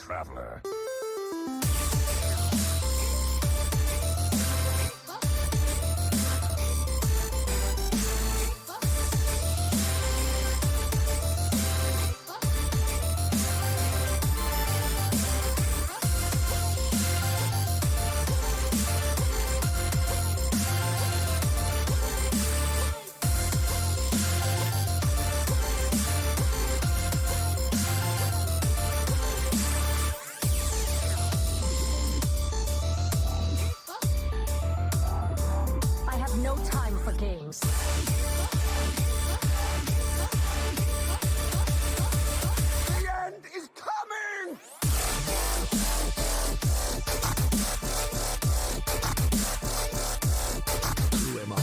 traveler. I have no time for games. The end is coming! Who am I?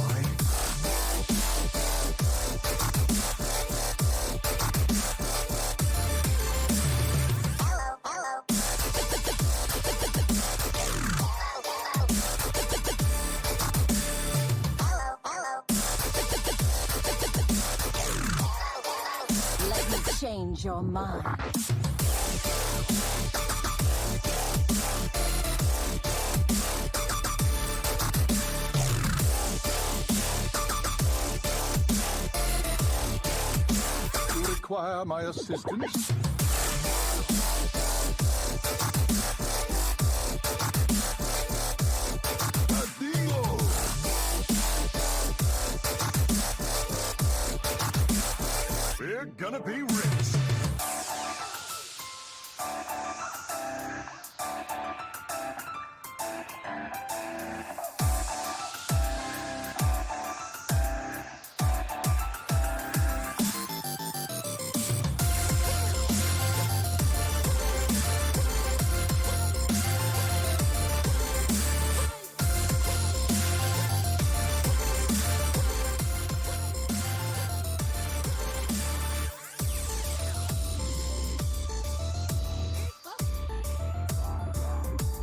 Let me change your mind. You require my assistance? Adios! We're gonna be rich!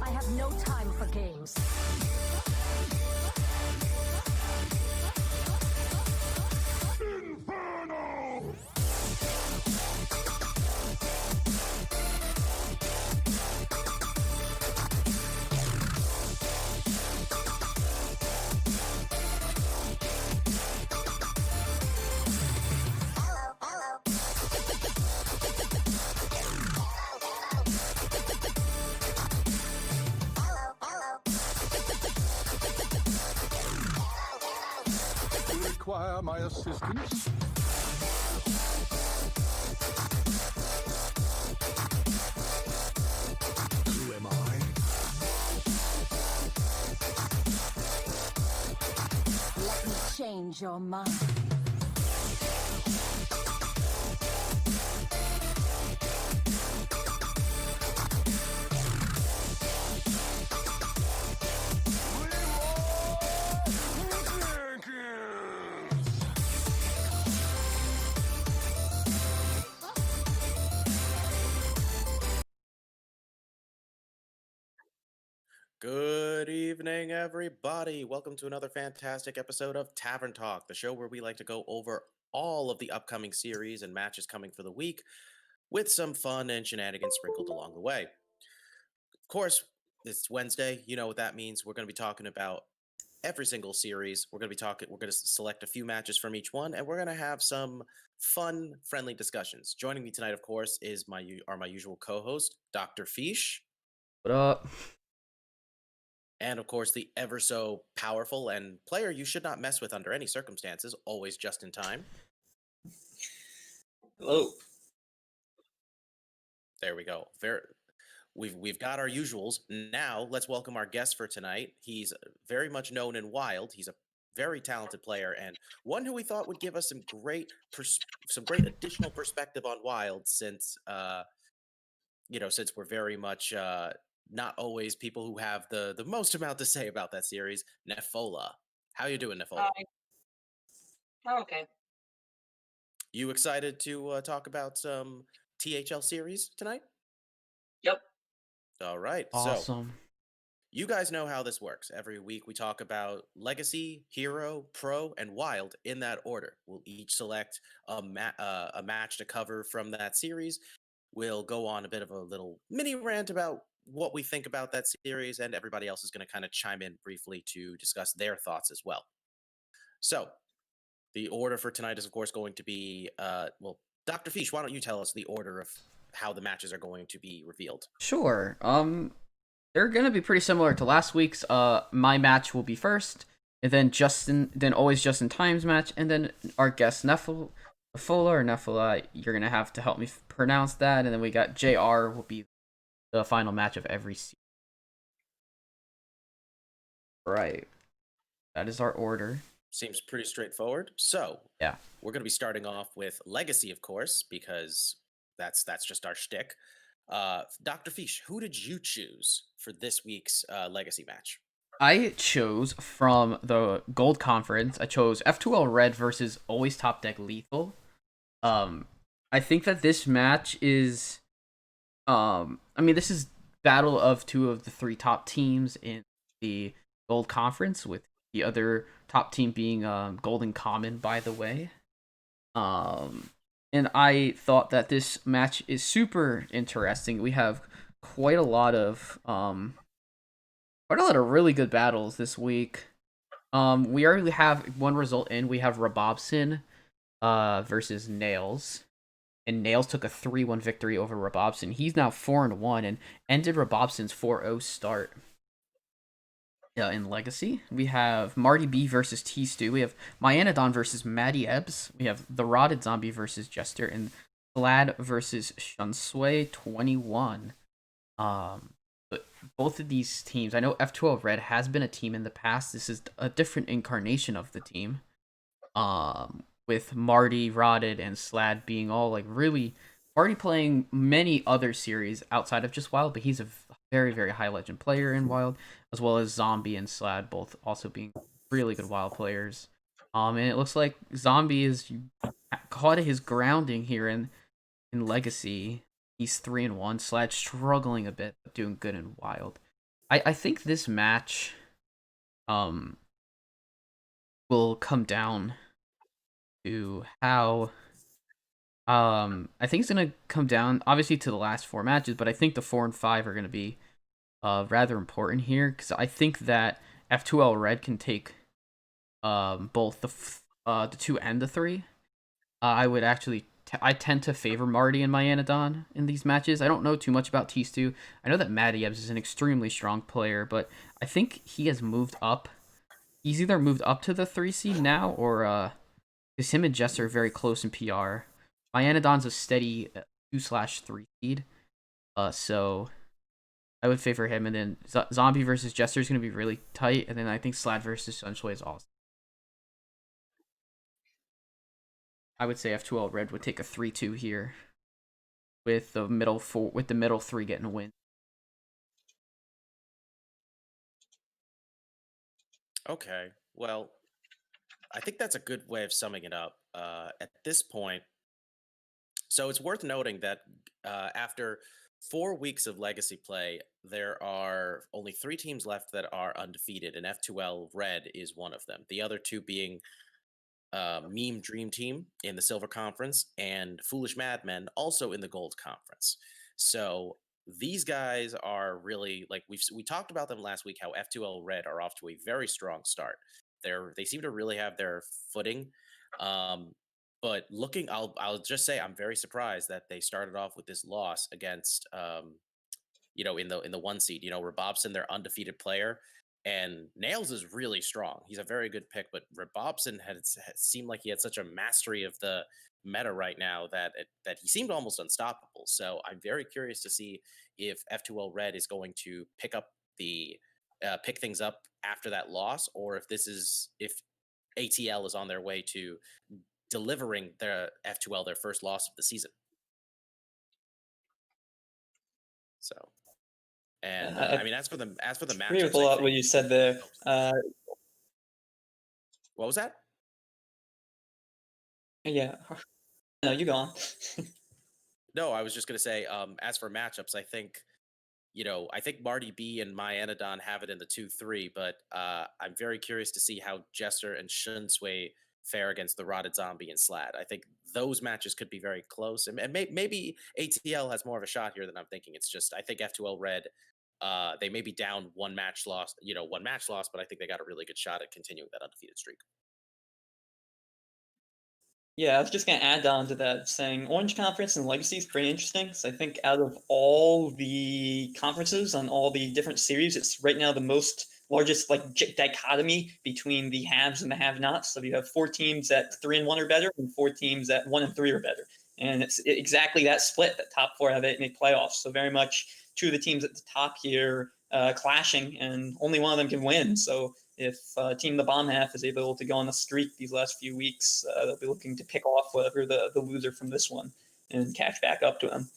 I have no time for games. Inferno! You require my assistance? Who am I? Let me change your mind. Good evening, everybody. Welcome to another fantastic episode of Tavern Talk, the show where we like to go over all of the upcoming series and matches coming for the week with some fun and shenanigans sprinkled along the way. Of course, it's Wednesday. You know what that means. We're going to be talking about every single series. We're going to select a few matches from each one, and we're going to have some fun, friendly discussions. Joining me tonight, of course, is my usual co-host, Doctorfeesh. What up? And of course, the ever so powerful and player you should not mess with under any circumstances, always just in time. Hello. There we go. We've got our usuals. Now let's welcome our guest for tonight. He's very much known in Wild. He's a very talented player and one who we thought would give us some great additional perspective on Wild, since since we're very much not always people who have the most amount to say about that series. Nefola, how you doing, Nefola? Oh, okay. You excited to talk about some THL series tonight? Yep. All right. So Awesome. you guys know how this works. Every week we talk about Legacy, Hero, Pro, and Wild in that order. We'll each select a match to cover from that series. we'll go on a bit of a little mini rant about what we think about that series, and everybody else is going to kind of chime in briefly to discuss their thoughts as well. So, the order for tonight is, of course, going to be well, Dr. Feesh, why don't you tell us the order of how the matches are going to be revealed? Sure. They're gonna be pretty similar to last week's. My match will be first, and then always Justin Time's match, and then our guest Nefola. You're gonna have to help me pronounce that, and then we got JR will be the final match of every season. Right. That is our order. Seems pretty straightforward. So, Yeah. we're going to be starting off with Legacy, of course, because that's just our shtick. Dr. Feesh, who did you choose for this week's Legacy match? I chose from the Gold Conference. I chose F2L Red versus Always Top Deck Lethal. I think that this match is, this is battle of two of the three top teams in the Gold Conference, with the other top team being Golden Common, by the way. And I thought that this match is super interesting. We have quite a lot of really good battles this week. We already have one result in. We have Rabobson versus Nails. And Nails took a 3-1 victory over Rabobson. He's now 4-1 and ended Rabobson's 4-0 start. In Legacy, we have Marty B versus T-Stew. We have Myanodon versus Maddie Ebbs. We have The Rotted Zombie versus Jester. And Vlad versus Shunsway 21. But both of these teams, I know F12 Red has been a team in the past. This is a different incarnation of the team. With Marty, Rotted, and Slad being all like really... Marty playing many other series outside of just Wild, but he's a very, very high legend player in Wild, as well as Zombie and Slad both also being really good Wild players. And it looks like Zombie is caught his grounding here in Legacy. He's 3-1. Slad struggling a bit, but doing good in Wild. I think this match will come down to how... I think it's gonna come down obviously to the last four matches, but I think the 4 and 5 are gonna be rather important here, because I think that F2L Red can take both the 2 and the 3. I tend to favor Marty and Myanodon in these matches. I don't know too much about T-Stew. I know that Matty Ebbs is an extremely strong player, but I think he has moved up. He's either moved up to the 3 seed now, or because him and Jester are very close in PR. Myanodon's a steady 2/3 seed, so I would favor him. And then Zombie versus Jester is going to be really tight, and then I think Slad versus Sunshway is awesome. I would say F2L Red would take a 3-2 here, with the middle 3 getting a win. Okay, well, I think that's a good way of summing it up. At this point, so it's worth noting that after 4 weeks of Legacy play, there are only 3 teams left that are undefeated, and F2L Red is one of them. The other 2 being Meme Dream Team in the Silver Conference and Foolish Madmen also in the Gold Conference. So these guys are really, like, we talked about them last week, how F2L Red are off to a very strong start. They seem to really have their footing. But I'll just say I'm very surprised that they started off with this loss against, in the 1 seed. Rabobson, their undefeated player, and Nails is really strong. He's a very good pick, but Rabobson had seemed like he had such a mastery of the meta right now that he seemed almost unstoppable. So I'm very curious to see if F2L Red is going to pick things up after that loss, or if ATL is on their way to delivering their F2L their first loss of the season. So, and as for the matchups, agree with a lot what you said there. What was that? Yeah, no, you go on. No, I was just gonna say, as for matchups, I think Marty B and Myanodon have it in the 2-3, but I'm very curious to see how Jester and Shunsway fare against the Rotted Zombie and Slad. I think those matches could be very close, and maybe ATL has more of a shot here than I'm thinking. It's just I think F2L Red, they may be down one match loss, but I think they got a really good shot at continuing that undefeated streak. Yeah, I was just going to add on to that, saying Orange Conference and Legacy is pretty interesting. So I think out of all the conferences on all the different series, it's right now the largest dichotomy between the haves and the have-nots. So you have 4 teams at 3-1 or better, and 4 teams at 1-3 or better, and it's exactly that split. The top 4 have it in the playoffs. So very much 2 of the teams at the top here clashing, and only one of them can win. So if Team the Bomb Half is able to go on a streak these last few weeks, they'll be looking to pick off whatever the loser from this one and catch back up to them.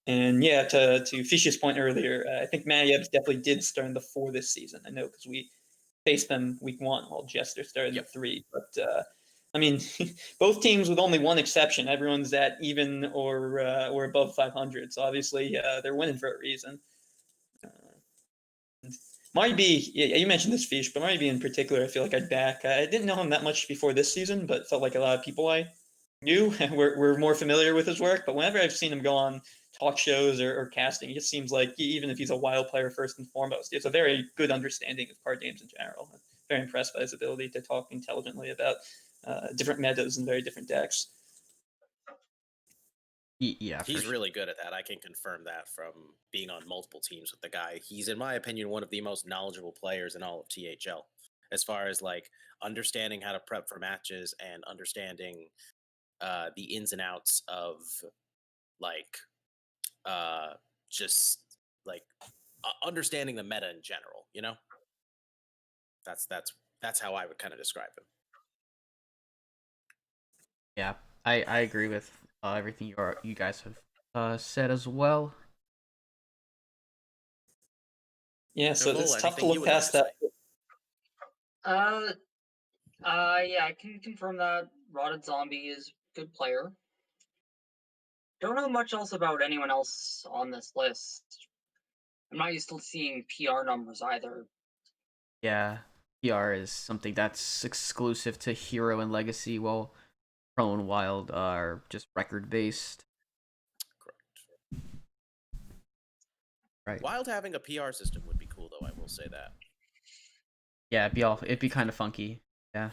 And yeah, to Fish's point earlier, I think Matty definitely did start in the 4 this season. I know because we faced them week 1 while Jester started in 3. But I mean, both teams with only one exception. Everyone's at even or above 500. So obviously they're winning for a reason. Marty B, yeah, you mentioned this Fish, but Marty B in particular, I feel like I'd back. I didn't know him that much before this season, but felt like a lot of people I knew were more familiar with his work. But whenever I've seen him go on talk shows or casting, it just seems like even if he's a wild player first and foremost, he has a very good understanding of card games in general. I'm very impressed by his ability to talk intelligently about different metas and very different decks. Yeah, he's really good at that. I can confirm that from being on multiple teams with the guy. He's, in my opinion, one of the most knowledgeable players in all of THL, as far as like understanding how to prep for matches and understanding the ins and outs of like just like understanding the meta in general. You know, that's how I would kind of describe him. Yeah, I agree with everything you guys have said as well. Yeah, so Nefola, it's tough to anything you look would like past to that. say? Yeah, I can confirm that Rotted Zombie is a good player. Don't know much else about anyone else on this list. I'm not used to seeing PR numbers either. Yeah, PR is something that's exclusive to Hero and Legacy, while Pro and Wild are just record based. Correct. Right. Wild having a PR system would be cool, though. I will say that. Yeah, it'd be kind of funky. Yeah.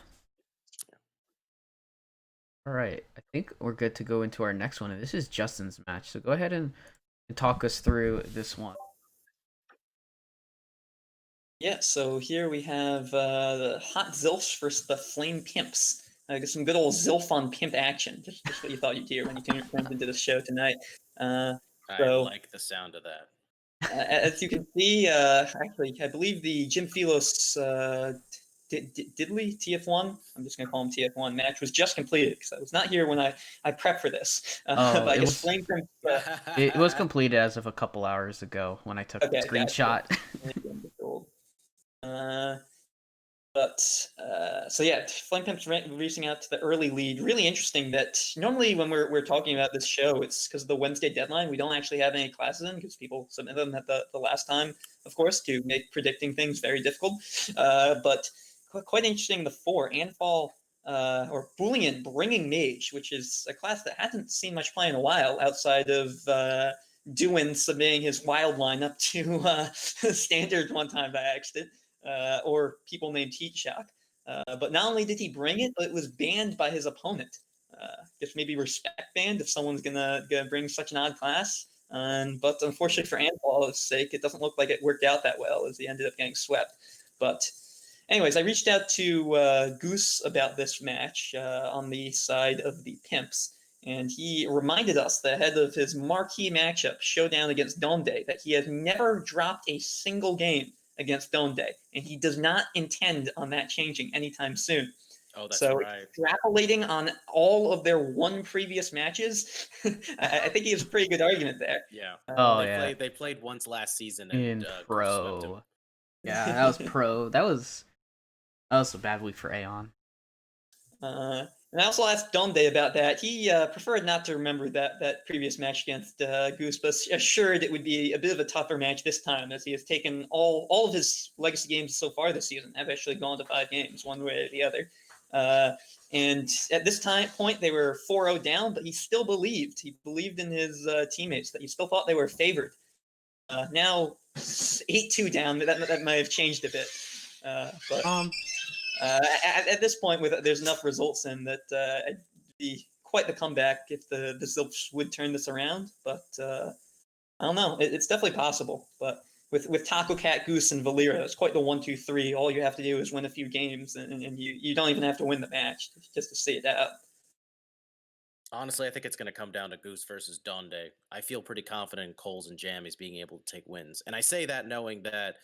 All right, I think we're good to go into our next one, and this is Justin's match. So go ahead and talk us through this one. Yeah, so here we have the Hot Zilfs versus the Flame Pimps. Get some good old Zilf on Pimp action. Just what you thought you'd hear when you tuned into the show tonight. I like the sound of that. As you can see, actually, I believe the Jim Philos Diddley TF1, I'm just going to call him TF1, match was just completed because I was not here when I prepped for this. But I guess Flame Pimps... it was completed as of a couple hours ago when I took the screenshot. So yeah, Flame Pimps reaching out to the early lead. Really interesting that normally when we're talking about this show, it's because of the Wednesday deadline. We don't actually have any classes in because people submit them at the last time, of course, to make predicting things very difficult. But quite interesting, the 4, Anfall or Boolean bringing Mage, which is a class that hasn't seen much play in a while outside of Dewin submitting his wild lineup to Standard one time by accident. Or people named Heat Shock. But not only did he bring it, but it was banned by his opponent. Just maybe respect banned if someone's gonna bring such an odd class. But unfortunately for Anfall's sake, it doesn't look like it worked out that well as he ended up getting swept. But anyways, I reached out to Goose about this match on the side of the Pimps. And he reminded us that ahead of his marquee matchup, showdown against Donde, that he has never dropped a single game against Donde, and he does not intend on that changing anytime soon. Oh, that's so right. Extrapolating on all of their previous matches, I think he has a pretty good argument there. Yeah. They played once last season in Pro. Yeah, that was Pro. That was a bad week for Aeon. And I also asked Donde about that. He preferred not to remember that previous match against Goose, but assured it would be a bit of a tougher match this time, as he has taken all of his legacy games so far this season have actually gone to 5 games, one way or the other. And at this point, they were 4-0 down, but he still believed. He believed in his teammates, that he still thought they were favored. Now 8-2 down. That might have changed a bit. But at this point, there's enough results in that it'd be quite the comeback if the Zilps would turn this around. But I don't know. It's definitely possible. But with Taco Cat, Goose, and Valera, it's quite the 1-2-3. All you have to do is win a few games, and you don't even have to win the match just to see it out. Honestly, I think it's going to come down to Goose versus Donde. I feel pretty confident in Coles and Jammies being able to take wins. And I say that knowing that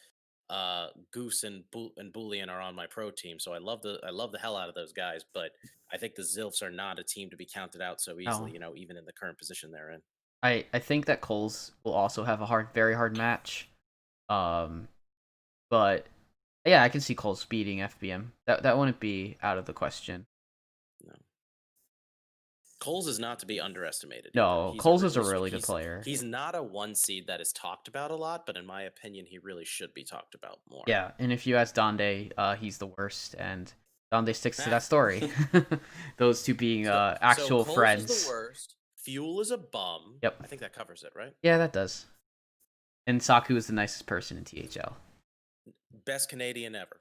Goose and Boolean are on my pro team, so I love the hell out of those guys. But I think the Zilfs are not a team to be counted out so easily. Even in the current position they're in. I think that Coles will also have a very hard match. But yeah, I can see Coles beating FBM. That wouldn't be out of the question. No. Coles is not to be underestimated. No, Coles is a really good player. He's not a 1 seed that is talked about a lot, but in my opinion, he really should be talked about more. Yeah, and if you ask Donde, he's the worst, and Donde sticks to that story. Those two being actual Coles friends. Is the worst. Fuel is a bum. Yep. I think that covers it, right? Yeah, that does. And Saku is the nicest person in THL. Best Canadian ever.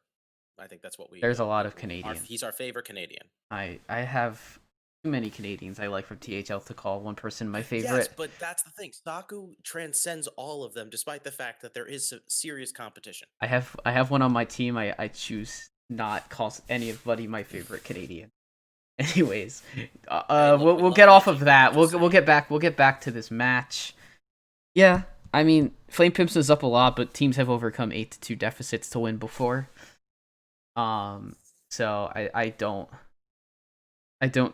I think that's what we. There's a lot of Canadians. He's our favorite Canadian. I have too many Canadians I like from THL to call one person my favorite. Yes, but that's the thing. Saku transcends all of them, despite the fact that there is serious competition. I have one on my team. I choose not call anybody my favorite Canadian. Anyways, we'll get off of that. We'll get back to this match. Yeah, I mean, Flame Pimps is up a lot, but teams have overcome 8-2 deficits to win before. So I don't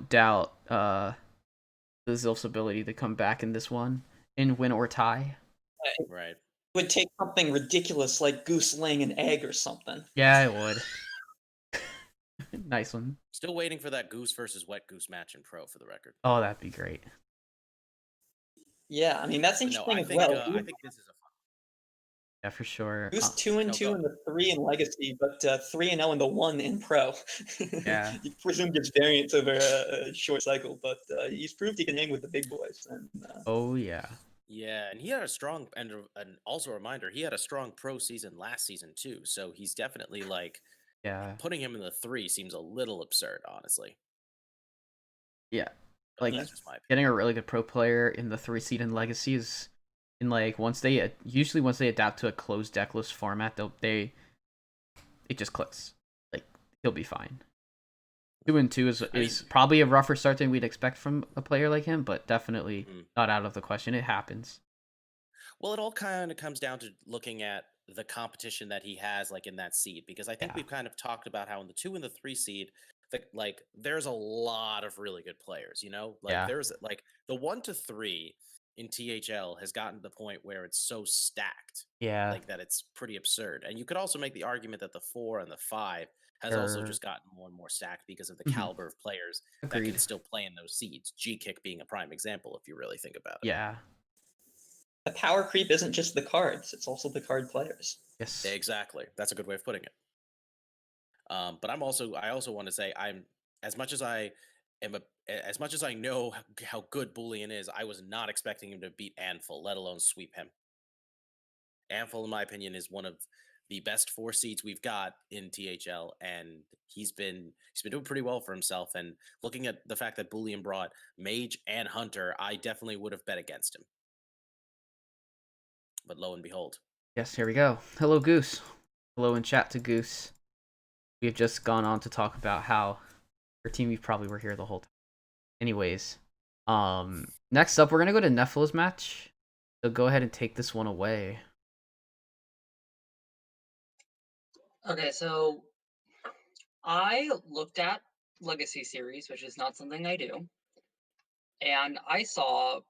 doubt the Zilf's ability to come back in this one and win or tie. Right. It would take something ridiculous like Goose laying an egg or something. Yeah, it would. Nice one. Still waiting for that Goose versus Wet Goose match in pro, for the record. Oh, that'd be great. Yeah, I mean, that's interesting I as think, well. I think this is a fun. Yeah, for sure. Goose 2-2 in the 3 in Legacy, but 3-0 in the 1 in Pro. Yeah. You presume gets variance over a short cycle, but he's proved he can hang with the big boys. And, oh yeah. Yeah, and he had a strong and also a reminder, he had a strong pro season last season too. So he's definitely Yeah. putting him in the 3 seems a little absurd, honestly. Yeah. But Like that's just my opinion. getting a really good pro player in the 3 seed in Legacy is once they adapt to a closed deckless format, it just clicks. Like he'll be fine. 2-2 is probably a rougher start than we'd expect from a player like him, but definitely not out of the question. It happens. Well, it all kind of comes down to looking at the competition that he has, in that seed, because I think we've kind of talked about how in the 2 and the 3 seed, there's a lot of really good players. There's the 1 to 3 in THL has gotten to the point where it's so stacked, Yeah. that it's pretty absurd. And you could also make the argument that the 4 and the 5 has also just gotten more and more stacked because of the caliber of players that can still play in those seeds. G-Kick being a prime example, if you really think about it. Yeah. The power creep isn't just the cards; it's also the card players. Yes. Exactly. That's a good way of putting it. But I also want to say as much as I know how good Boolean is, I was not expecting him to beat Anful, let alone sweep him. Anful, in my opinion, is one of the best 4 seeds we've got in THL, and he's been doing pretty well for himself. And looking at the fact that Boolean brought Mage and Hunter, I definitely would have bet against him. But lo and behold. Yes, here we go. Hello, Goose. Hello in chat to Goose. We have just gone on to talk about how your team, you probably were here the whole time. Anyways, next up, we're going to go to Nefola's match. So go ahead and take this one away. Okay, so I looked at Legacy Series, which is not something I do, and I saw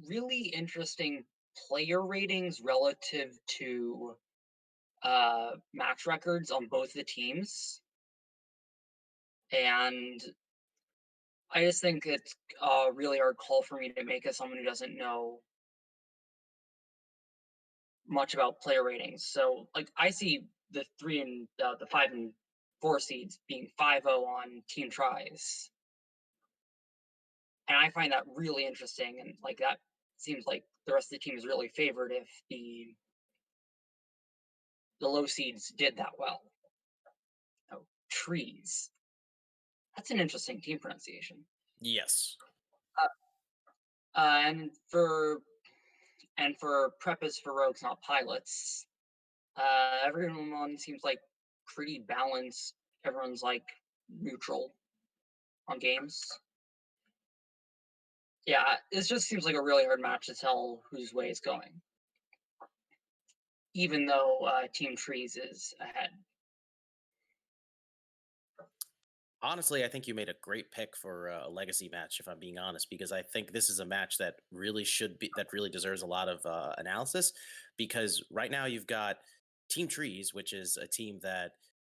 really interesting player ratings relative to match records on both the teams. And I just think it's a really hard call for me to make as someone who doesn't know much about player ratings. So, I see the 3 and the 5 and 4 seeds being 5-0 on Team Tries. And I find that really interesting, and like that seems like the rest of the team is really favored if the low seeds did that well. Oh, Trees. That's an interesting team pronunciation. Yes. And for prep is for rogues, not pilots. Everyone seems like pretty balanced. Everyone's like neutral on games. Yeah, this just seems like a really hard match to tell whose way it's going. Even though Team Trees is ahead. Honestly, I think you made a great pick for a legacy match, if I'm being honest, because I think this is a match that really deserves a lot of analysis. Because right now you've got Team Trees, which is a team that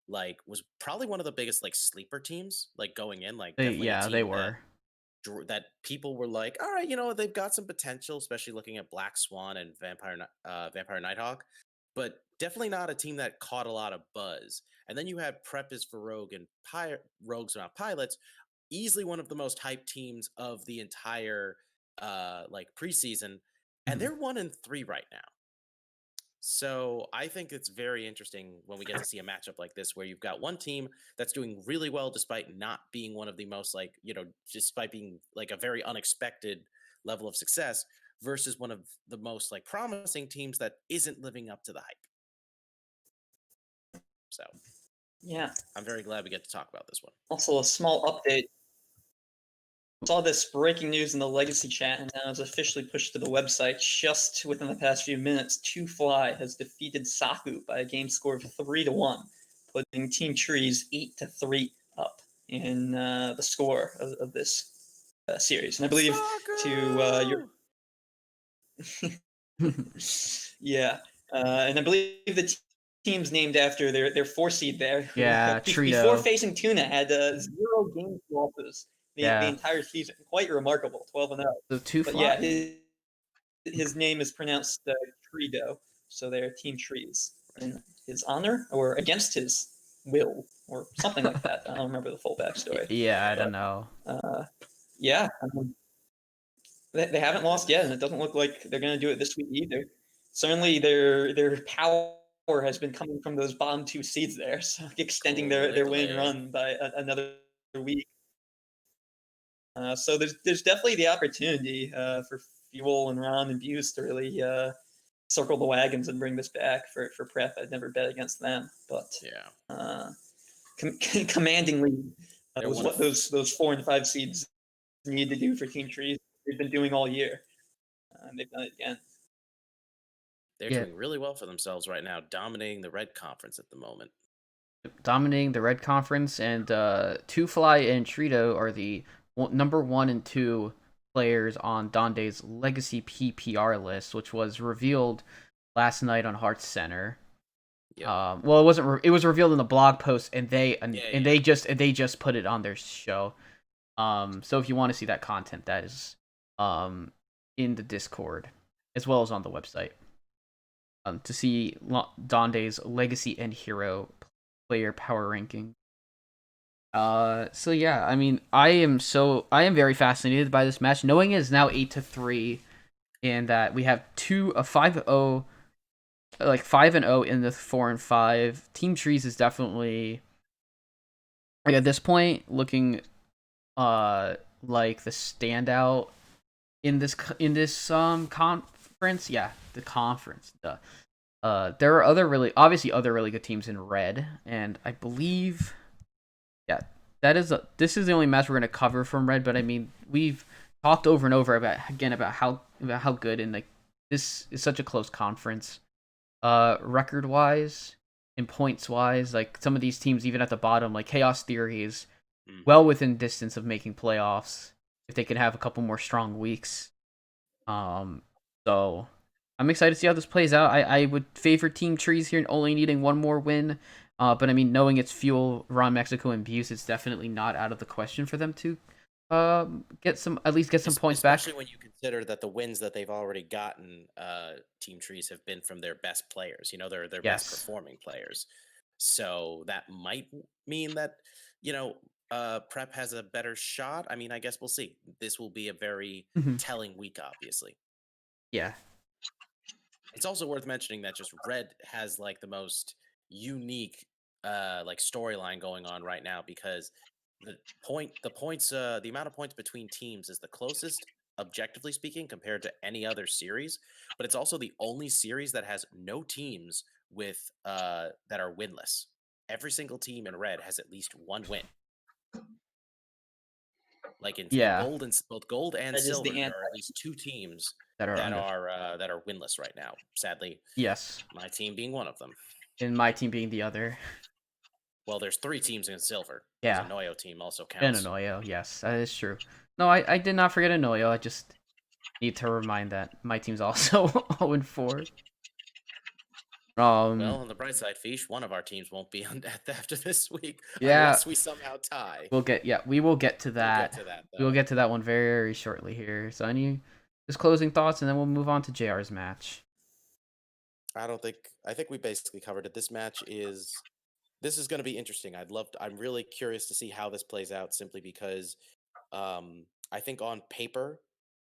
like was probably one of the biggest like sleeper teams, like going in, like definitely a team They were. that people were like, all right, they've got some potential, especially looking at Black Swan and Vampire Nighthawk, but definitely not a team that caught a lot of buzz. And then you have Prep is for Rogue and Rogues Not Pilots, easily one of the most hyped teams of the entire like preseason, and they're 1-3 right now. So I think it's very interesting when we get to see a matchup like this, where you've got one team that's doing really well despite not being one of the most like, despite being like a very unexpected level of success, versus one of the most like promising teams that isn't living up to the hype. So Yeah. I'm very glad we get to talk about this one. Also, a small update. Saw this breaking news in the Legacy chat, and now it's officially pushed to the website just within the past few minutes. Two Fly has defeated Saku by a game score of 3-1, putting Team Trees 8-3 up in the score of this series. And I believe yeah, and I believe the team's named after their 4 seed there. Who, Yeah, before Trito. facing Tuna, had 0 game losses the entire season. Quite remarkable, 12-0. So Two But Fly. yeah, his name is pronounced Trido, so they're Team Trees in his honor or against his will or something like that. I don't remember the full backstory. Yeah, I don't know. Yeah, they haven't lost yet, and it doesn't look like they're going to do it this week either. Certainly, their power has been coming from those bottom 2 seeds there, so extending their win run by another week. So there's definitely the opportunity for Fuel and Ron and Buse to really circle the wagons and bring this back for Prep. I'd never bet against them, but commandingly, what those 4 and 5 seeds need to do for Team Trees. They've been doing all year. And they've done it again. They're doing really well for themselves right now, dominating the Red Conference at the moment. Dominating the Red Conference, and Two Fly and Trito are the number 1 and 2 players on Donde's Legacy PPR list, which was revealed last night on Hearts Center. Yep. Well, it wasn't. It was revealed in the blog post, and they just put it on their show. So if you want to see that content, that is in the Discord as well as on the website. To see Donde's Legacy and Hero player power ranking. So yeah, I mean, I am very fascinated by this match, knowing it is now 8-3, and that we have 5-0, like 5-0 in the 4 and 5. Team Trees is definitely, like, at this point looking like the standout in this conference. Yeah, the conference. There are other really good teams in red, and I believe, yeah, this is the only match we're gonna cover from red. But I mean, we've talked over and over about how good, and like this is such a close conference, record wise and points wise. Like some of these teams, even at the bottom, like Chaos Theory, is well within distance of making playoffs if they can have a couple more strong weeks. So I'm excited to see how this plays out. I would favor Team Trees here, only needing one more win. But I mean, knowing it's Fuel, Ron Mexico, and Buse, it's definitely not out of the question for them to get some points back. Especially when you consider that the wins that they've already gotten, Team Trees have been from their best players. Their best performing players. So that might mean that, Prep has a better shot. I mean, I guess we'll see. This will be a very Mhm. telling week, obviously. Yeah. It's also worth mentioning that just Red has like the most unique like storyline going on right now because the amount of points between teams is the closest objectively speaking compared to any other series, but it's also the only series that has no teams with that are winless. Every single team in Red has at least one win. Like in Yeah. gold and both gold and That is silver, the there are anti. at least two teams That are under. that are winless right now. Sadly, Yes. my team being one of them. And my team being the other. Well, there's three teams in silver. Because Yeah. a Noyo team also And counts. Anoyo, yes, that is true. No, I did not forget Anoyo. I just need to remind that my team's also 0-4. Well, on the bright side, Fish, one of our teams won't be on death after this week Yeah, unless we somehow tie. we will get to We'll get that. to that, We will though. get to that one very shortly here. So any just closing thoughts, and then we'll move on to JR's match. I think we basically covered it. This is going to be interesting. I'm really curious to see how this plays out simply because I think on paper,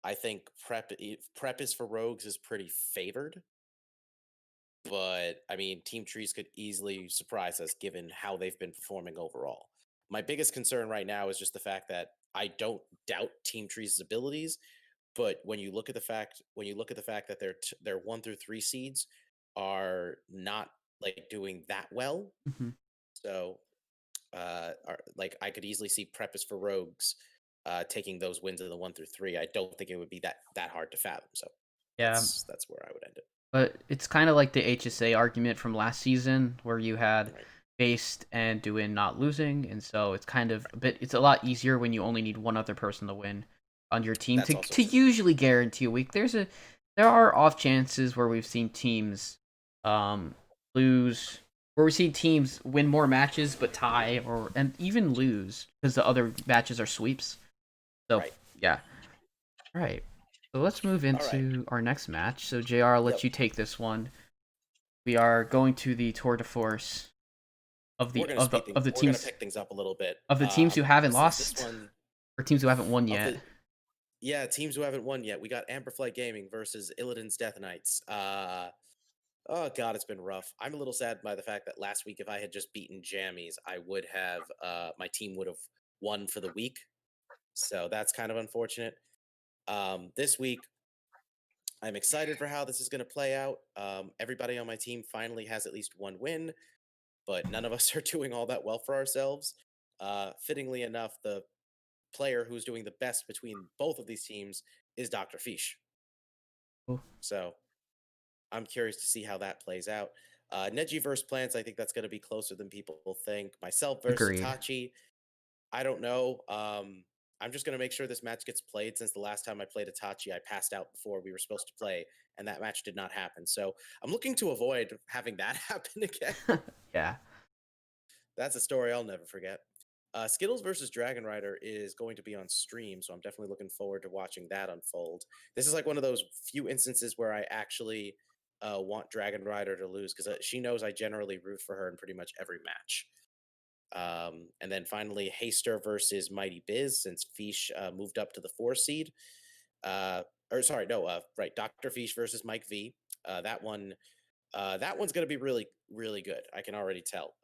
I think prep is for rogues is pretty favored. But I mean, Team Trees could easily surprise us given how they've been performing overall. My biggest concern right now is just the fact that I don't doubt Team Trees' abilities, but when you look at the fact that their 1 through 3 seeds are not like doing that well, Mhm. so like I could easily see Prep is for Rogues taking those wins in the 1 through 3. I don't think it would be that hard to fathom. So Yeah, that's where I would end it. but it's kind of like the HSA argument from last season, where you had Right. Based and Duin not losing, and so it's kind of it's a lot easier when you only need one other person to win on your team That's also to true. usually guarantee a week. There are off chances where we've seen teams lose, where we see teams win more matches but tie and even lose because the other matches are sweeps. So Right. yeah. All right. So let's move All right. into our next match. So JR, I'll let Yep. you take this one. We are going to the tour de force of We're the gonna of the speed things. of the We're gonna teams pick things up a little bit. of the teams who haven't Since this lost one or teams who haven't won of yet. the yeah teams who haven't won yet, we got Amberflight Gaming versus Illidan's Death Knights. Oh god, it's been rough. I'm a little sad by the fact that last week, if I had just beaten Jammies, I would have my team would have won for the week. So that's kind of unfortunate. This week, I'm excited for how this is going to play out. Everybody on my team finally has at least one win, but none of us are doing all that well for ourselves. Fittingly enough, the player who's doing the best between both of these teams is Doctorfeesh. Cool. So I'm curious to see how that plays out. Neji versus Plants, I think that's going to be closer than people think. Myself versus Agreed. Itachi, I don't know. I'm just going to make sure this match gets played since the last time I played Itachi, I passed out before we were supposed to play, and that match did not happen. So I'm looking to avoid having that happen again. Yeah. That's a story I'll never forget. Skittles versus Dragon Rider is going to be on stream, so I'm definitely looking forward to watching that unfold. This is like one of those few instances where I actually want Dragon Rider to lose because she knows I generally root for her in pretty much every match. And then finally, Haster versus Mighty Biz, since Fish moved up to the 4 seed. Or sorry, no, right, Dr. Fish versus Mike V. That one's going to be really, really good. I can already tell.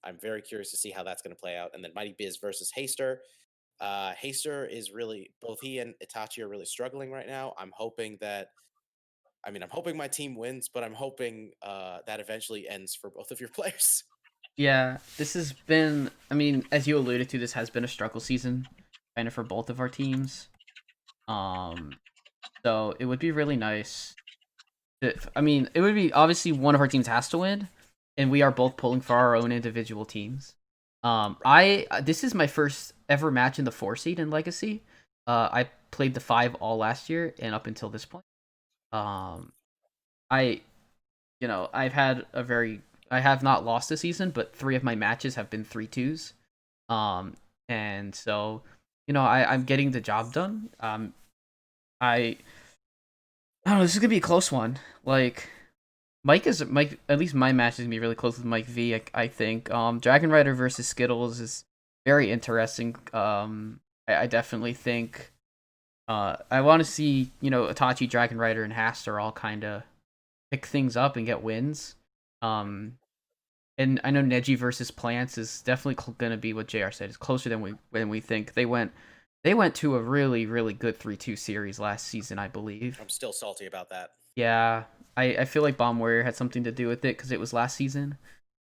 I'm very curious to see how that's going to play out. And then Mighty Biz versus Haster. Haster is really, both he and Itachi are really struggling right now. I'm hoping my team wins, but I'm hoping that eventually ends for both of your players. Yeah, this has been, I mean, as you alluded to, this has been a struggle season kind of for both of our teams. So it would be really nice. I mean, it would be obviously one of our teams has to win, and we are both pulling for our own individual teams. This is my first ever match in the 4 seed in Legacy. I played the 5 all last year and up until this point. I I have not lost this season, but 3 of my matches have been 3-2s. And so, I'm getting the job done. I don't know, this is gonna be a close one. Like, Mike is Mike. At least my match is gonna be really close with Mike V. I think. Dragon Rider versus Skittles is very interesting. I definitely think. I want to see Itachi, Dragon Rider, and Haster all kind of pick things up and get wins. And I know Neji versus Plants is definitely gonna be what JR said. It's closer than we think. They went to a really really good 3-2 series last season, I believe. I'm still salty about that. Yeah, I feel like Bomb Warrior had something to do with it because it was last season.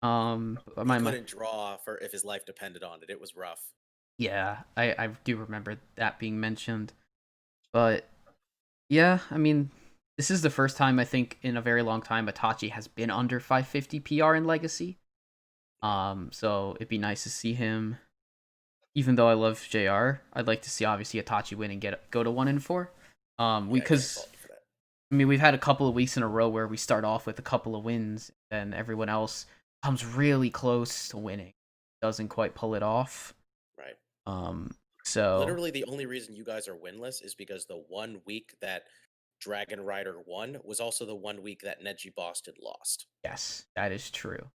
He couldn't draw for if his life depended on it. It was rough. Yeah, I do remember that being mentioned. But yeah, I mean, this is the first time I think in a very long time Itachi has been under 550 PR in Legacy. So it'd be nice to see him. Even though I love JR, I'd like to see obviously Itachi win and go to 1-4. Because I mean, we've had a couple of weeks in a row where we start off with a couple of wins, and everyone else comes really close to winning, doesn't quite pull it off. Right. So literally the only reason you guys are winless is because the 1 week that Dragon Rider won was also the 1 week that Neji Boston lost. yes, that is true.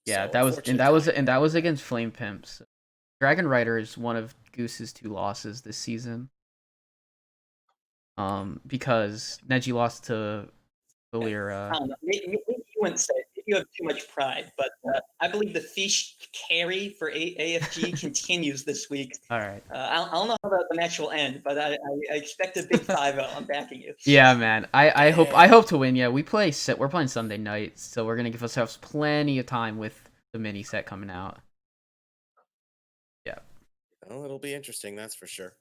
Yeah, So, that was unfortunate that was against Flame Pimps. Dragon Rider is one of Goose's 2 losses this season. Because Neji lost to Valera. I don't know. Maybe you wouldn't say it. You have too much pride, but I believe the Feesh carry for AFG continues this week. All right. I don't know how the match will end, but I expect a big 5-0. I'm backing you. Yeah, man. I hope to win. Yeah, we're playing Sunday night, so we're gonna give ourselves plenty of time with the mini set coming out. Yeah. Well, it'll be interesting, that's for sure.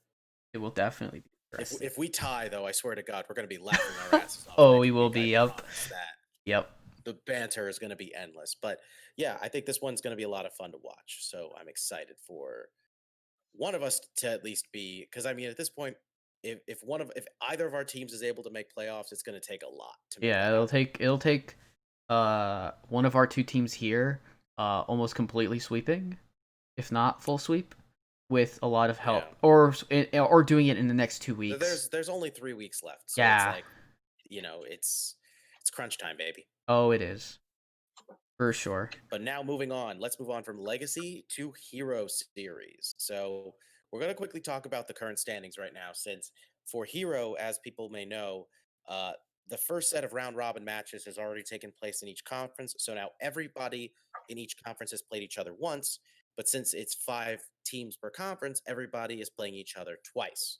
It will definitely be interesting. If we tie, though, I swear to God, we're going to be laughing our asses off. Oh, next we will week. be. I Yep. promise that. Yep. The banter is going to be endless. But yeah, I think this one's going to be a lot of fun to watch. So I'm excited for one of us to at least be, because I mean, at this point, if either of our teams is able to make playoffs, it's going to take a lot to make Yeah, it'll take one of our 2 teams here almost completely sweeping, if not full sweep, with a lot of help, Yeah. or doing it in the next 2 weeks. There's only 3 weeks left. So Yeah. it's like, it's crunch time, baby. Oh, it is. For sure. But now moving on, let's move on from Legacy to Hero Series. So we're going to quickly talk about the current standings right now, since for Hero, as people may know, the first set of round robin matches has already taken place in each conference. So now everybody in each conference has played each other once. But since it's 5 teams per conference, everybody is playing each other twice.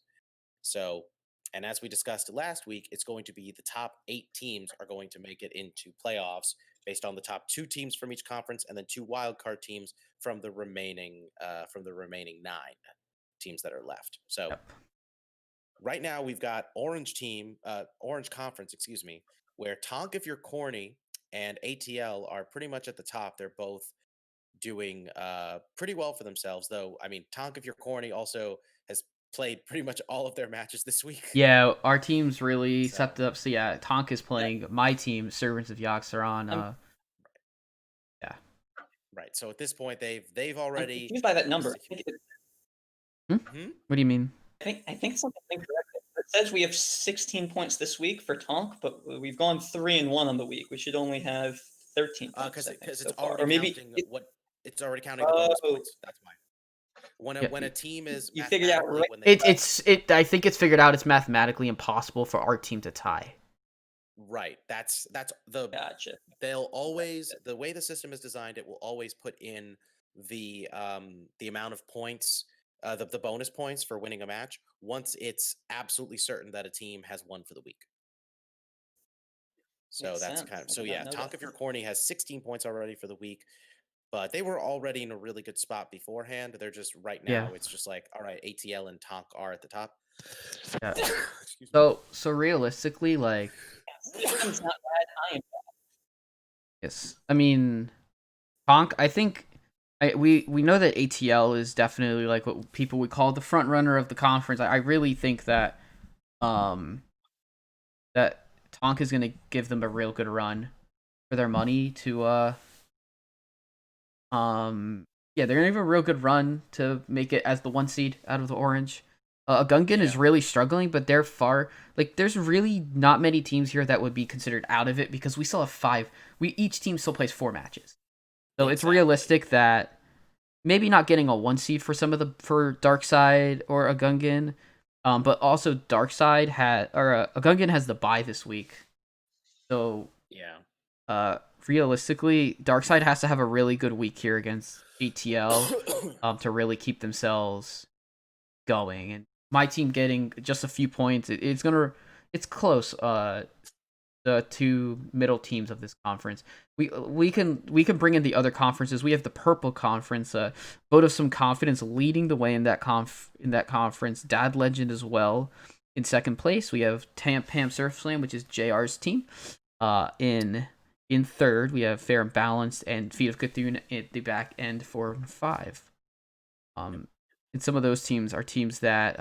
So, and as we discussed last week, it's going to be the top 8 teams are going to make it into playoffs based on the top 2 teams from each conference, and then 2 wildcard teams from the remaining 9 teams that are left. So right now we've got Orange Conference, where Tonk If You're Corny and ATL are pretty much at the top. They're both doing pretty well for themselves, though. I mean, Tonk If You're Corny also has played pretty much all of their matches this week. Yeah, our team's really set up. So yeah, Tonk is playing my team, Servants of Yax are on. Yeah. Right. So at this point, they've already. I'm confused by that number. What do you mean? I think something incorrect. It says we have 16 points this week for Tonk, but we've gone 3-1 on the week. We should only have 13 points. Because so it's far. already Or maybe counting it's already counting the bonus Oh. points. That's why. When a team is you figured out mathematically right- when they I think it's figured out it's mathematically impossible for our team to tie. right. That's the Gotcha. they'll always, the way the system is designed, it will always put in the amount of points, the bonus points for winning a match once it's absolutely certain that a team has won for the week. So Makes that's sense. kind of I so did not yeah. know Tonk that. If You're Corny has 16 points already for the week, but they were already in a really good spot beforehand. They're just right now. Yeah. It's just like, all right, ATL and Tonk are at the top. Yeah. Excuse me. So realistically, like, System's not bad. I am yes, I mean, Tonk. I think we know that ATL is definitely like what people would call the front runner of the conference. I really think that that Tonk is gonna give them a real good run for their money to yeah, they're gonna have a real good run to make it as the 1 seed out of the orange. Gungan is Yeah. really struggling, but they're far there's really not many teams here that would be considered out of it because we still have 5. Each team still plays 4 matches, so it's Exactly. realistic that maybe not getting a 1 seed for for Darkside or a Gungan, but also Darkside a Gungan has the bye this week, so Yeah. realistically, Darkside has to have a really good week here against ATL, to really keep themselves going. And my team getting just a few points, it's close. The 2 middle teams of this conference, we can bring in the other conferences. We have the Purple Conference, Vote of Some Confidence leading the way in that conference. Dad Legend as well in second place. We have Pam Surf Slam, which is JR's team. In third, we have Fair and Balanced and Feet of Cthulhu at the back end 4 and 5. And some of those teams are teams that